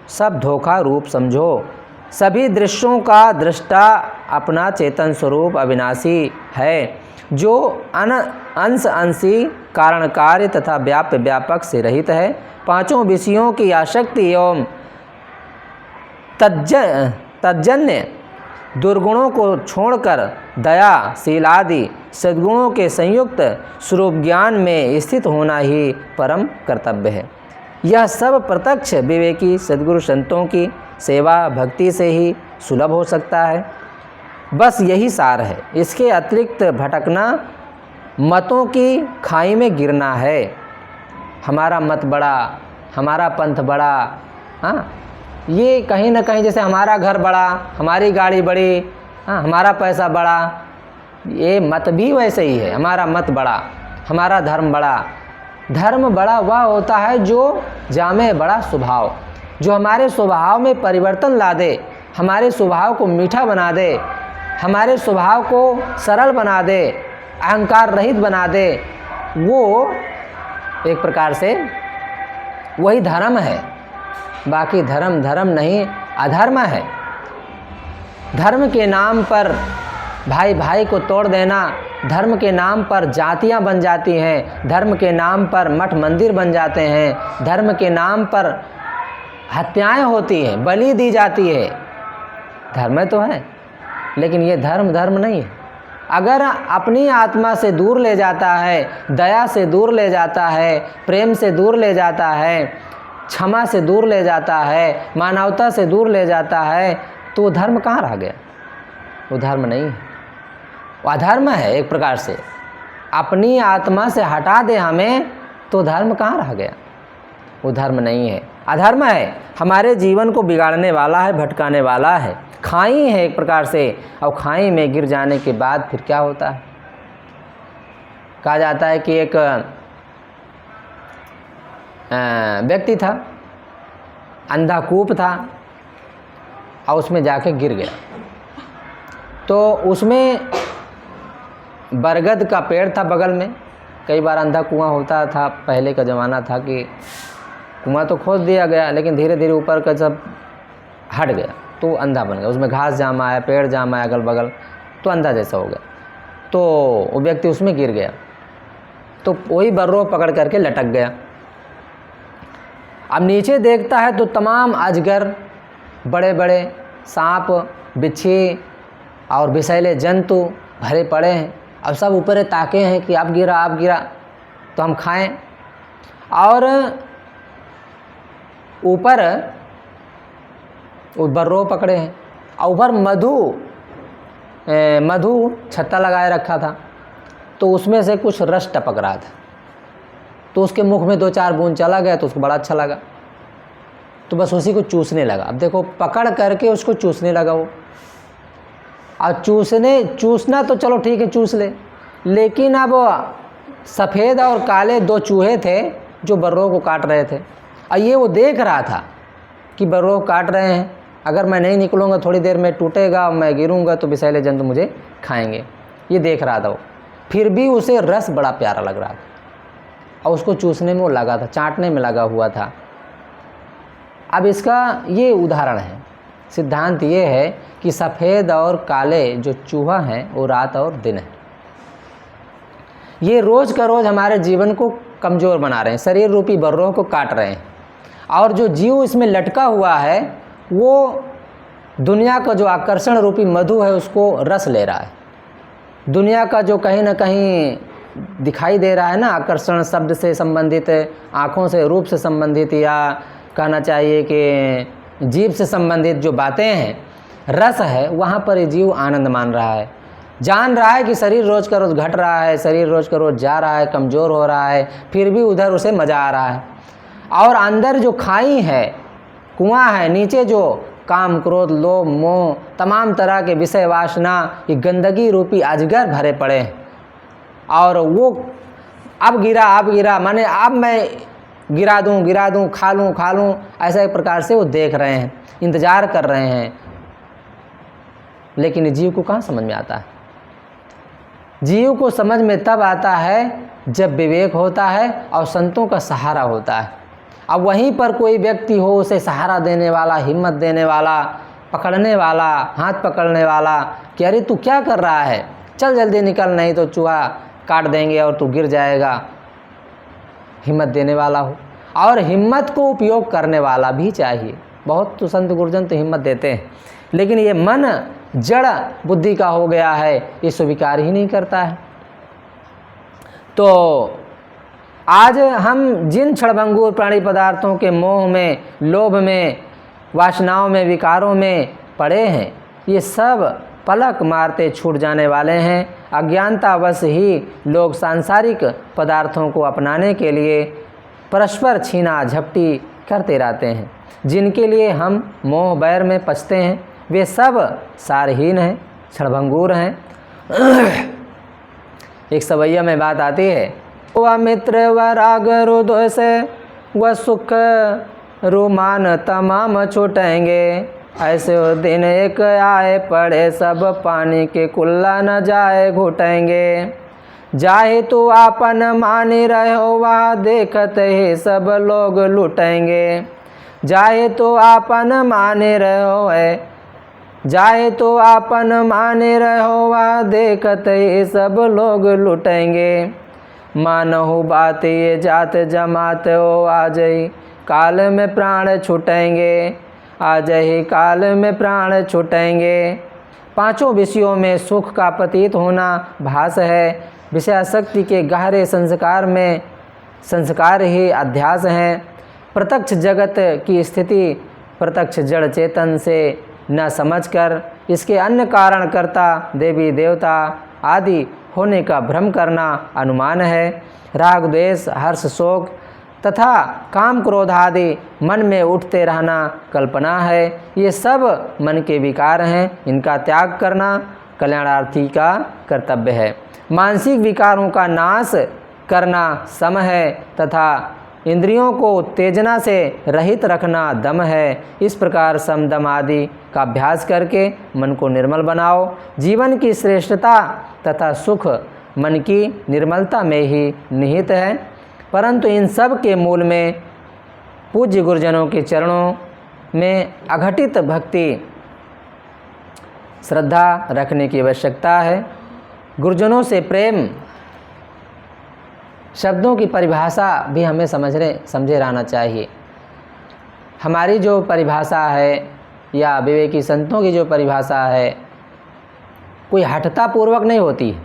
सब धोखा रूप समझो। सभी दृश्यों का दृष्टा अपना चेतन स्वरूप अविनाशी है, जो अंश अंशी कारण कार्य तथा व्याप्य व्यापक से रहित है। पांचों विषयों की आसक्ति एवं तज्जन्य दुर्गुणों को छोड़कर दया शीलादि सद्गुणों के संयुक्त स्वरूप ज्ञान में स्थित होना ही परम कर्तव्य है। यह सब प्रत्यक्ष विवेकी सद्गुरु संतों की सेवा भक्ति से ही सुलभ हो सकता है। बस यही सार है। इसके अतिरिक्त भटकना मतों की खाई में गिरना है। हमारा मत बड़ा, हमारा पंथ बड़ा, हाँ, ये कहीं ना कहीं जैसे हमारा घर बड़ा, हमारी गाड़ी बड़ी, हाँ, हमारा पैसा बड़ा, ये मत भी वैसे ही है। हमारा मत बड़ा, हमारा धर्म बड़ा। धर्म बड़ा वह होता है जो जामे बड़ा स्वभाव, जो हमारे स्वभाव में परिवर्तन ला दे, हमारे स्वभाव को मीठा बना दे, हमारे स्वभाव को सरल बना दे, अहंकार रहित बना दे। वो एक प्रकार से वही धर्म है। बाकी धर्म नहीं, अधर्म है। धर्म के नाम पर भाई भाई को तोड़ देना, धर्म के नाम पर जातियां बन जाती हैं, धर्म के नाम पर मठ मंदिर बन जाते हैं, धर्म के नाम पर हत्याएं होती हैं, बलि दी जाती है। धर्म तो है, लेकिन ये धर्म नहीं है। अगर अपनी आत्मा से दूर ले जाता है, दया से दूर ले जाता है, प्रेम से दूर ले जाता है, क्षमा से दूर ले जाता है, मानवता से दूर ले जाता है, तो वो धर्म कहाँ रह गया? वो धर्म नहीं है, वो अधर्म है। एक प्रकार से अपनी आत्मा से हटा दे हमें, तो धर्म कहाँ रह गया? वो धर्म नहीं है, अधर्म है। हमारे जीवन को बिगाड़ने वाला है, भटकाने वाला है, खाई है एक प्रकार से। और खाई में गिर जाने के बाद फिर क्या होता है? कहा जाता है कि एक व्यक्ति था, अंधाकूप था और उसमें जाके गिर गया। तो उसमें बरगद का पेड़ था बगल में। कई बार अंधा कुआं होता था, पहले का ज़माना था कि कुआं तो खोद दिया गया, लेकिन धीरे धीरे ऊपर का जब हट गया तो अंधा बन गया। उसमें घास जामा है, पेड़ जामा है अगल बगल, तो अंधा जैसा हो गया। तो वो व्यक्ति उसमें गिर गया, तो वही बर्रो पकड़ करके लटक गया। अब नीचे देखता है तो तमाम अजगर, बड़े बड़े सांप, बिच्छी और विषैले जंतु भरे पड़े हैं। अब सब ऊपर ताके हैं कि आप गिरा तो हम खाएं। और ऊपर बर्रो पकड़े हैं और ऊपर मधु छत्ता लगाए रखा था, तो उसमें से कुछ रस टपक रहा था। तो उसके मुख में 2-4 बूंद चला गया तो उसको बड़ा अच्छा लगा, तो बस उसी को चूसने लगा। अब देखो, पकड़ करके उसको चूसने लगा वो। और चूसना तो चलो ठीक है, चूस ले, लेकिन अब सफ़ेद और काले 2 चूहे थे जो बर्रो को काट रहे थे। और ये वो देख रहा था कि बर्रो काट रहे हैं, अगर मैं नहीं निकलूँगा थोड़ी देर में टूटेगा, मैं गिरूँगा तो विषैले जंतु मुझे खाएंगे। ये देख रहा था वो, फिर भी उसे रस बड़ा प्यारा लग रहा था और उसको चूसने में वो लगा था, चाटने में लगा हुआ था। अब इसका ये उदाहरण है, सिद्धांत ये है कि सफ़ेद और काले जो चूहा हैं वो रात और दिन है। ये रोज़ का रोज़ हमारे जीवन को कमज़ोर बना रहे हैं, शरीर रूपी बर्रों को काट रहे हैं, और जो जीव इसमें लटका हुआ है वो दुनिया का जो आकर्षण रूपी मधु है उसको रस ले रहा है। दुनिया का जो कहीं ना कहीं दिखाई दे रहा है ना, आकर्षण शब्द से संबंधित, आँखों से, रूप से संबंधित, या कहना चाहिए कि जीभ से संबंधित जो बातें हैं, रस है, वहाँ पर ये जीव आनंद मान रहा है। जान रहा है कि शरीर रोज़ का रोज़ घट रहा है, शरीर रोज़ का रोज़ जा रहा है, कमज़ोर हो रहा है, फिर भी उधर उसे मज़ा आ रहा है। और अंदर जो खाई है, कुआं है, नीचे जो काम, क्रोध, लोभ, मोह, तमाम तरह के विषय वासना, ये गंदगी रूपी अजगर भरे पड़े हैं। और वो अब गिरा माने अब मैं गिरा दूं, खा लूं, ऐसा एक प्रकार से वो देख रहे हैं, इंतज़ार कर रहे हैं। लेकिन जीव को कहाँ समझ में आता है? जीव को समझ में तब आता है जब विवेक होता है और संतों का सहारा होता है। अब वहीं पर कोई व्यक्ति हो, उसे सहारा देने वाला, हिम्मत देने वाला, पकड़ने वाला, हाथ पकड़ने वाला कि अरे तू क्या कर रहा है, चल जल्दी निकल, नहीं तो चूहा काट देंगे और तू गिर जाएगा, हिम्मत देने वाला हो। और हिम्मत को उपयोग करने वाला भी चाहिए। बहुत तो संत गुरुजन तो हिम्मत देते हैं, लेकिन ये मन जड़ बुद्धि का हो गया है, ये स्वीकार ही नहीं करता है। तो आज हम जिन क्षणभंगुर प्राणी पदार्थों के मोह में, लोभ में, वासनाओं में, विकारों में पड़े हैं, ये सब पलक मारते छूट जाने वाले हैं। अज्ञानतावश ही लोग सांसारिक पदार्थों को अपनाने के लिए परस्पर छीना झपटी करते रहते हैं। जिनके लिए हम मोह बैर में पछते हैं, वे सब सारहीन हैं, क्षणभंगुर हैं। एक सवैया में बात आती है, वह मित्र व राग रुदो से वह सुख रुमान तमाम छूटेंगे। ऐसे दिन एक आए पड़े सब पानी के कुल्ला न जाए घुटेंगे। जाहे तो आपन मानी रहो वह देखत ही सब लोग लुटेंगे। जाहे तो आपन माने रहो है, जाए तो आपन माने रहो वह देखत ही सब लोग लुटेंगे। मानहु बात ये जात जमात हो आज ही काल में प्राण छूटेंगे, आज ही काल में प्राण छूटेंगे। पांचों विषयों में सुख का प्रतीत होना भास है। विषयासक्ति के गहरे संस्कार में संस्कार ही अध्यास हैं। प्रत्यक्ष जगत की स्थिति प्रत्यक्ष जड़ चेतन से न समझकर इसके अन्य कारणकर्ता देवी देवता आदि होने का भ्रम करना अनुमान है। राग द्वेष हर्ष शोक तथा काम क्रोध आदि मन में उठते रहना कल्पना है। ये सब मन के विकार हैं, इनका त्याग करना कल्याणार्थी का कर्तव्य है। मानसिक विकारों का नाश करना सम है तथा इंद्रियों को उत्तेजना से रहित रखना दम है। इस प्रकार सम दम आदि का अभ्यास करके मन को निर्मल बनाओ। जीवन की श्रेष्ठता तथा सुख मन की निर्मलता में ही निहित है। परंतु इन सब के मूल में पूज्य गुरुजनों के चरणों में अघटित भक्ति श्रद्धा रखने की आवश्यकता है। गुरुजनों से प्रेम शब्दों की परिभाषा भी हमें समझे रहना चाहिए। हमारी जो परिभाषा है या विवेकी संतों की जो परिभाषा है, कोई हठता पूर्वक नहीं होती।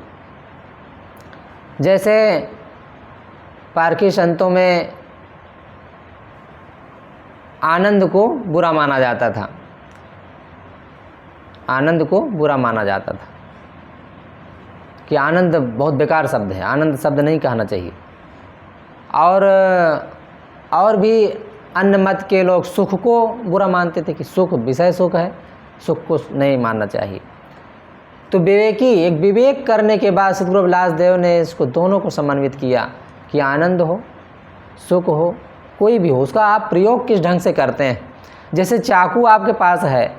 जैसे पारखी संतों में आनंद को बुरा माना जाता था, आनंद को बुरा माना जाता था कि आनंद बहुत बेकार शब्द है, आनंद शब्द नहीं कहना चाहिए। और भी अन्य मत के लोग सुख को बुरा मानते थे कि सुख विषय सुख है, सुख को नहीं मानना चाहिए। तो विवेकी एक विवेक करने के बाद सद्गुरु विलास देव ने इसको दोनों को समन्वित किया कि आनंद हो, सुख हो, कोई भी हो, उसका आप प्रयोग किस ढंग से करते हैं। जैसे चाकू आपके पास है,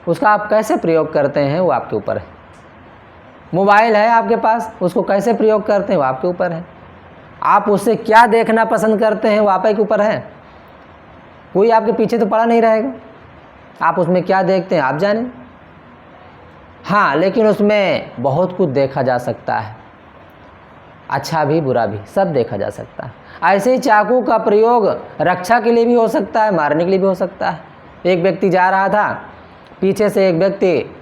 उसका आप कैसे प्रयोग करते हैं वो आपके ऊपर है। मोबाइल है आपके पास, उसको कैसे प्रयोग करते हैं वो आपके ऊपर है। आप उससे क्या देखना पसंद करते हैं वो आप के ऊपर है। कोई आपके पीछे तो पड़ा नहीं रहेगा, आप उसमें क्या देखते हैं आप जाने। हाँ, लेकिन उसमें बहुत कुछ देखा जा सकता है, अच्छा भी बुरा भी, सब देखा जा सकता है। ऐसे ही चाकू का प्रयोग रक्षा के लिए भी हो सकता है, मारने के लिए भी हो सकता है। एक व्यक्ति जा रहा था, पीछे से एक व्यक्ति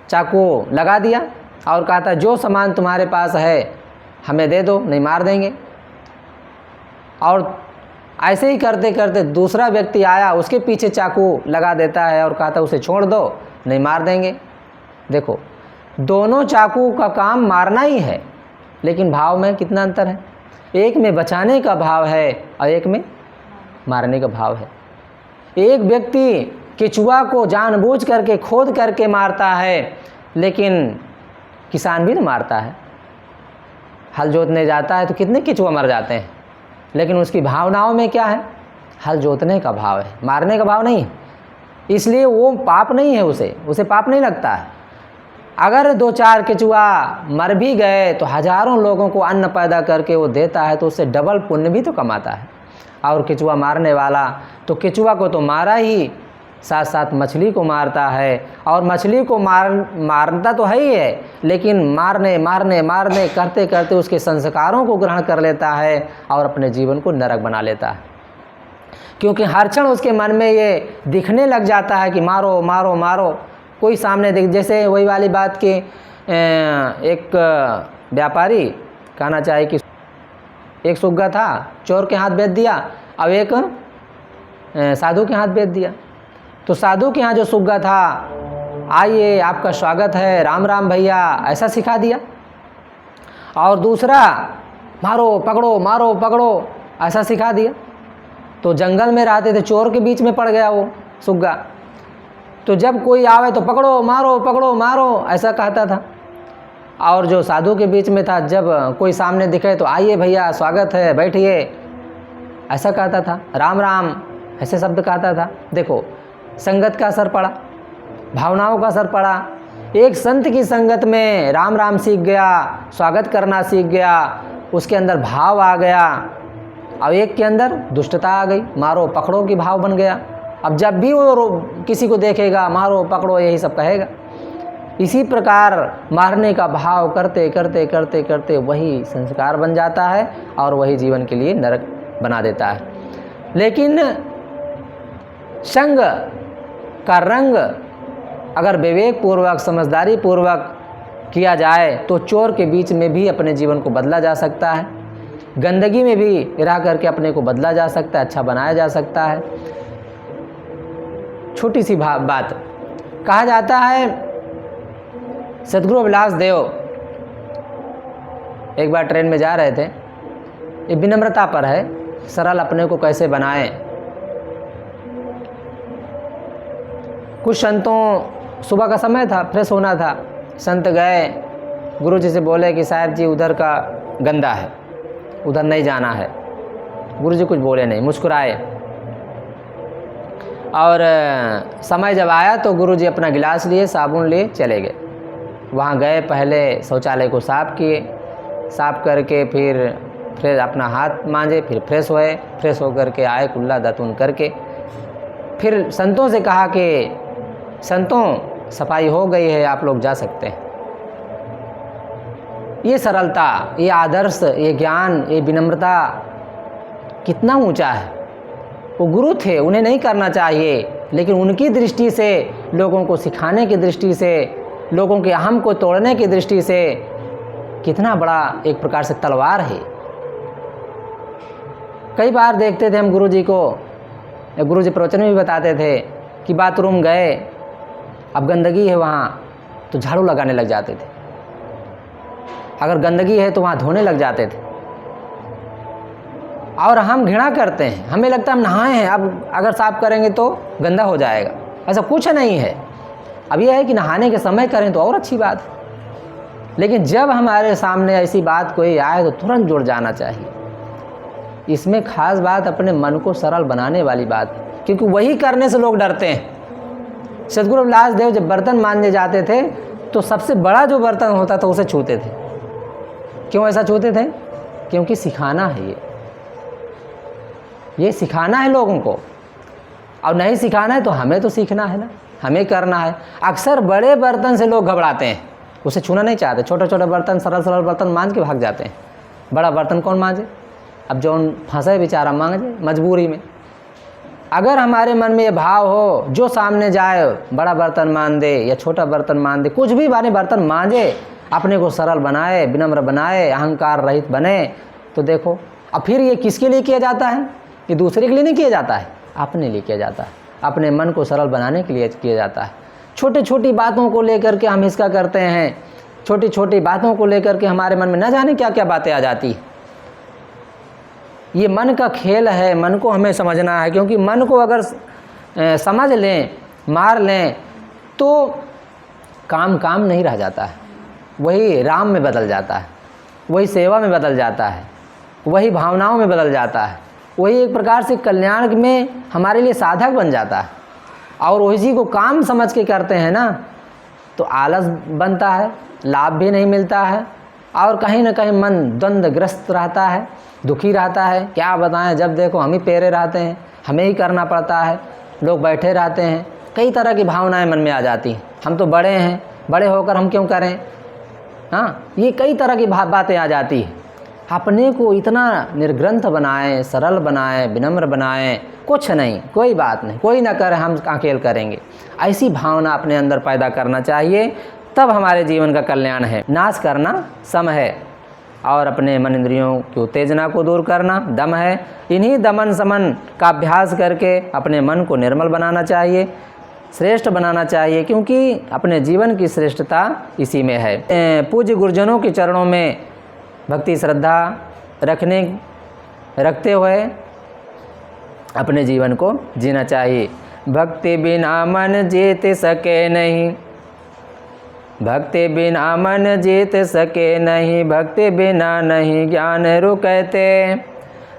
चाकू लगा दिया और कहा था जो सामान तुम्हारे पास है हमें दे दो, नहीं मार देंगे। और ऐसे ही करते करते दूसरा व्यक्ति आया, उसके पीछे चाकू लगा देता है और कहा था उसे छोड़ दो, नहीं मार देंगे। देखो, दोनों चाकू का काम मारना ही है, लेकिन भाव में कितना अंतर है। एक में बचाने का भाव है और एक में मारने का भाव है। एक व्यक्ति केचुआ को जानबूझ करके खोद करके मारता है, लेकिन किसान भी तो मारता है। हल जोतने जाता है तो कितने केचुआ मर जाते हैं, लेकिन उसकी भावनाओं में क्या है, हल जोतने का भाव है, मारने का भाव नहीं है। इसलिए वो पाप नहीं है, उसे पाप नहीं लगता है। अगर 2-4 केचुआ मर भी गए तो हजारों लोगों को अन्न पैदा करके वो देता है, तो उससे डबल पुण्य भी तो कमाता है। और केचुआ मारने वाला तो केचुआ को तो मारा ही, साथ साथ मछली को मारता है, और मछली को मारता तो है ही है, लेकिन मारने मारने मारने करते करते उसके संस्कारों को ग्रहण कर लेता है और अपने जीवन को नरक बना लेता है। क्योंकि हर क्षण उसके मन में ये दिखने लग जाता है कि मारो मारो मारो, कोई सामने देख। जैसे वही वाली बात कि एक व्यापारी कहना चाहे कि एक सुग्गा था, चोर के हाथ बेच दिया, अब एक साधु के हाथ बेच दिया। तो साधु के यहाँ जो सुग्गा था, आइए आपका स्वागत है, राम राम भैया, ऐसा सिखा दिया। और दूसरा मारो पकड़ो मारो पकड़ो, ऐसा सिखा दिया। तो जंगल में रहते थे, चोर के बीच में पड़ गया वो सुग्गा। तो जब कोई आवे तो पकड़ो मारो ऐसा कहता था। और जो साधु के बीच में था, जब कोई सामने दिखे तो आइए भैया स्वागत है, बैठिए, ऐसा कहता था। राम राम ऐसे शब्द कहता था। देखो, संगत का असर पड़ा, भावनाओं का असर पड़ा। एक संत की संगत में राम राम सीख गया, स्वागत करना सीख गया, उसके अंदर भाव आ गया। और एक के अंदर दुष्टता आ गई, मारो पकड़ो की भाव बन गया। अब जब भी वो किसी को देखेगा मारो पकड़ो यही सब कहेगा। इसी प्रकार मारने का भाव करते करते करते करते वही संस्कार बन जाता है और वही जीवन के लिए नरक बना देता है। लेकिन संग का रंग अगर विवेक पूर्वक समझदारी पूर्वक किया जाए तो चोर के बीच में भी अपने जीवन को बदला जा सकता है, गंदगी में भी रह करके अपने को बदला जा सकता है, अच्छा बनाया जा सकता है। छोटी सी बात कहा जाता है, सद्गुरु विलास देव एक बार ट्रेन में जा रहे थे। ये विनम्रता पर है, सरल अपने को कैसे बनाएं। कुछ संतों, सुबह का समय था, फ्रेश होना था, संत गए गुरु जी से बोले कि साहब जी उधर का गंदा है, उधर नहीं जाना है। गुरु जी कुछ बोले नहीं, मुस्कुराए। और समय जब आया तो गुरु जी अपना गिलास लिए, साबुन लिए, चले गए। वहाँ गए, पहले शौचालय को साफ़ किए, साफ़ करके फिर अपना हाथ मांजे, फिर फ्रेश हुए, फ्रेश होकर के आए, कुल्ला दातुन करके फिर संतों से कहा कि संतों सफाई हो गई है, आप लोग जा सकते हैं। ये सरलता, ये आदर्श, ये ज्ञान, ये विनम्रता कितना ऊंचा है। वो गुरु थे, उन्हें नहीं करना चाहिए, लेकिन उनकी दृष्टि से, लोगों को सिखाने की दृष्टि से, लोगों के अहम को तोड़ने की दृष्टि से कितना बड़ा एक प्रकार से तलवार है। कई बार देखते थे हम गुरु जी को, गुरु जी प्रवचन में भी बताते थे कि बाथरूम गए, अब गंदगी है वहाँ तो झाड़ू लगाने लग जाते थे, अगर गंदगी है तो वहाँ धोने लग जाते थे। और हम घृणा करते हैं, हमें लगता है हम नहाए हैं, अब अगर साफ करेंगे तो गंदा हो जाएगा। ऐसा कुछ नहीं है। अब यह है कि नहाने के समय करें तो और अच्छी बात है, लेकिन जब हमारे सामने ऐसी बात कोई आए तो तुरंत जुड़ जाना चाहिए। इसमें खास बात अपने मन को सरल बनाने वाली बात है, क्योंकि वही करने से लोग डरते हैं। सद्गुरु रविदास देव जब बर्तन मांजने जाते थे तो सबसे बड़ा जो बर्तन होता था उसे छूते थे। क्यों ऐसा छूते थे? क्योंकि सिखाना है, ये सिखाना है लोगों को। और नहीं सिखाना है तो हमें तो सीखना है ना, हमें करना है। अक्सर बड़े बर्तन से लोग घबराते हैं, उसे छूना नहीं चाहते। छोटे छोटे बर्तन, सरल सरल बर्तन मांज के भाग जाते हैं। बड़ा बर्तन कौन मांजे? अब जो फंसे बेचारा मांगे मजबूरी में। अगर हमारे मन में ये भाव हो, जो सामने जाए बड़ा बर्तन मान दे या छोटा बर्तन मान दे, कुछ भी बाने बर्तन मांजे, अपने को सरल बनाए, विनम्र बनाए, अहंकार रहित बने, तो देखो। अब फिर ये किसके लिए किया जाता है? ये दूसरे के लिए नहीं किया जाता है, अपने लिए किया जाता है। अपने मन को सरल बनाने के लिए किया जाता है। छोटी छोटी बातों को लेकर के हम इसका करते हैं, छोटी छोटी बातों को लेकर के हमारे मन में न जाने क्या क्या बातें आ जाती। ये मन का खेल है, मन को हमें समझना है, क्योंकि मन को अगर समझ लें, मार लें, तो काम काम नहीं रह जाता है, वही राम में बदल जाता है, वही सेवा में बदल जाता है, वही भावनाओं में बदल जाता है, वही एक प्रकार से कल्याण में हमारे लिए साधक बन जाता है। और उसी को काम समझ के करते हैं ना, तो आलस बनता है, लाभ भी नहीं मिलता है, और कहीं ना कहीं मन द्वंद्वग्रस्त रहता है, दुखी रहता है। क्या बताएं, जब देखो हम ही पेरे रहते हैं, हमें ही करना पड़ता है, लोग बैठे रहते हैं, कई तरह की भावनाएं मन में आ जाती हैं। हम तो बड़े हैं, बड़े होकर हम क्यों करें, हाँ, ये कई तरह की बातें आ जाती हैं। अपने को इतना निर्ग्रंथ बनाएं, सरल बनाएं, विनम्र बनाएं, कुछ नहीं, कोई बात नहीं, कोई ना करे, हम अकेले करेंगे, ऐसी भावना अपने अंदर पैदा करना चाहिए। तब हमारे जीवन का कल्याण है। नाश करना सम है, और अपने मन इंद्रियों की उत्तेजना को दूर करना दम है। इन्हीं दमन समन का अभ्यास करके अपने मन को निर्मल बनाना चाहिए, श्रेष्ठ बनाना चाहिए, क्योंकि अपने जीवन की श्रेष्ठता इसी में है। पूज्य गुरुजनों के चरणों में भक्ति श्रद्धा रखते हुए अपने जीवन को जीना चाहिए। भक्ति बिना मन जीत सके नहीं, भक्ति बिना मन जीत सके नहीं, भक्ति बिना नहीं ज्ञान रुकते,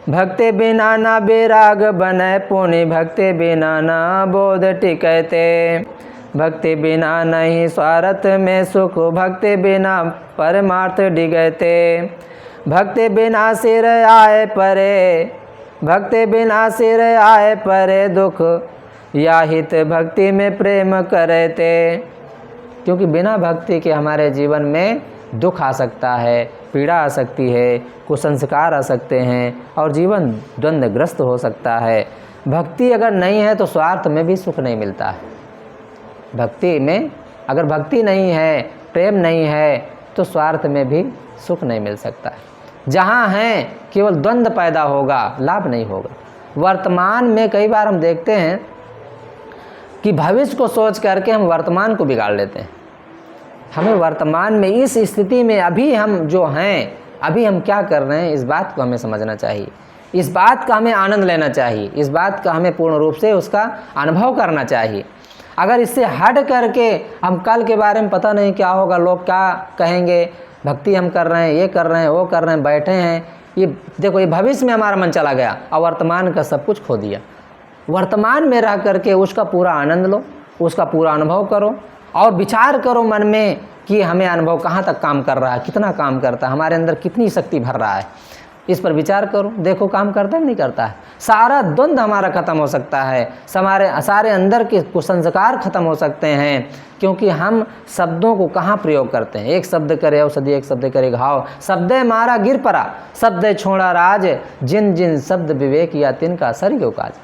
भक्ति बिना ना विराग बने पुनि, भक्ति बिना ना बोध टिकते, भक्ति बिना नहीं स्वार्थ में सुख, भक्ति बिना परमार्थ डिगते, भक्ति बिना सिर आए परे, भक्ति बिना सिर आए परे दुख, या हित भक्ति में प्रेम करते। क्योंकि बिना भक्ति के हमारे जीवन में दुख आ सकता है, पीड़ा आ सकती है, कुसंस्कार आ सकते हैं, और जीवन द्वंद्वग्रस्त हो सकता है। भक्ति अगर नहीं है तो स्वार्थ में भी सुख नहीं मिलता है। भक्ति में अगर भक्ति नहीं है, प्रेम नहीं है, तो स्वार्थ में भी सुख नहीं मिल सकता है। जहाँ है केवल द्वंद्व पैदा होगा, लाभ नहीं होगा। वर्तमान में कई बार हम देखते हैं कि भविष्य को सोच करके हम वर्तमान को बिगाड़ लेते हैं। हमें वर्तमान में इस स्थिति में अभी हम जो हैं, अभी हम क्या कर रहे हैं, इस बात को हमें समझना चाहिए, इस बात का हमें आनंद लेना चाहिए, इस बात का हमें पूर्ण रूप से उसका अनुभव करना चाहिए। अगर इससे हट करके हम कल के बारे में पता नहीं क्या होगा, लोग क्या कहेंगे, भक्ति हम कर रहे हैं, ये कर रहे हैं, वो कर रहे हैं, बैठे हैं, ये देखो, ये भविष्य में हमारा मन चला गया और वर्तमान का सब कुछ खो दिया। वर्तमान में रह करके उसका पूरा आनंद लो, उसका पूरा अनुभव करो, और विचार करो मन में कि हमें अनुभव कहाँ तक काम कर रहा है, कितना काम करता है, हमारे अंदर कितनी शक्ति भर रहा है, इस पर विचार करो। देखो काम करता है नहीं करता है। सारा द्वंद्व हमारा खत्म हो सकता है, सारे अंदर के कुसंस्कार खत्म हो सकते हैं, क्योंकि हम शब्दों को कहाँ प्रयोग करते हैं। एक शब्द करे औषधि, एक शब्द करे घाव, शब्द मारा गिर पड़ा, शब्द छोड़ा राज, जिन जिन शब्द विवेक या तिनका सरियो काज।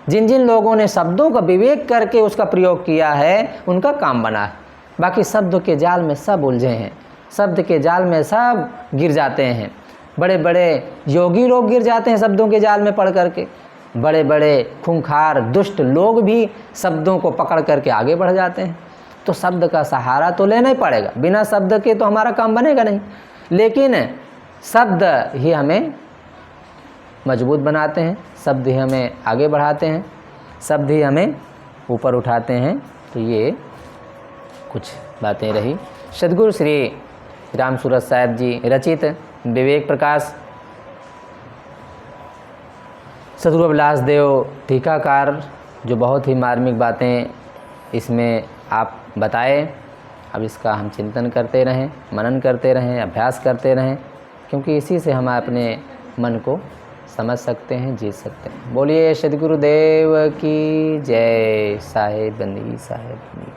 जिन जिन लोगों ने शब्दों का विवेक करके उसका प्रयोग किया है, उनका काम बना है। बाकी शब्द के जाल में सब उलझे हैं, शब्द के जाल में सब गिर जाते हैं। बड़े बड़े योगी लोग गिर जाते हैं शब्दों के जाल में पड़ करके, बड़े बड़े खूंखार दुष्ट लोग भी शब्दों को पकड़ करके आगे बढ़ जाते हैं। तो शब्द का सहारा तो लेना ही पड़ेगा, बिना शब्द के तो हमारा काम बनेगा नहीं। लेकिन शब्द ही हमें मजबूत बनाते हैं, शब्द ही हमें आगे बढ़ाते हैं, शब्द ही हमें ऊपर उठाते हैं। तो ये कुछ बातें रही सद्गुरु श्री राम सूरत साहब जी रचित विवेक प्रकाश सदगुरु अभिलाष देव टीकाकार जो बहुत ही मार्मिक बातें इसमें आप बताए, अब इसका हम चिंतन करते रहें, मनन करते रहें, अभ्यास करते रहें, क्योंकि इसी से हम अपने मन को समझ सकते हैं, जीत सकते हैं। बोलिए सदगुरुदेव की जय। साहेब बंदी साहेब बंदी।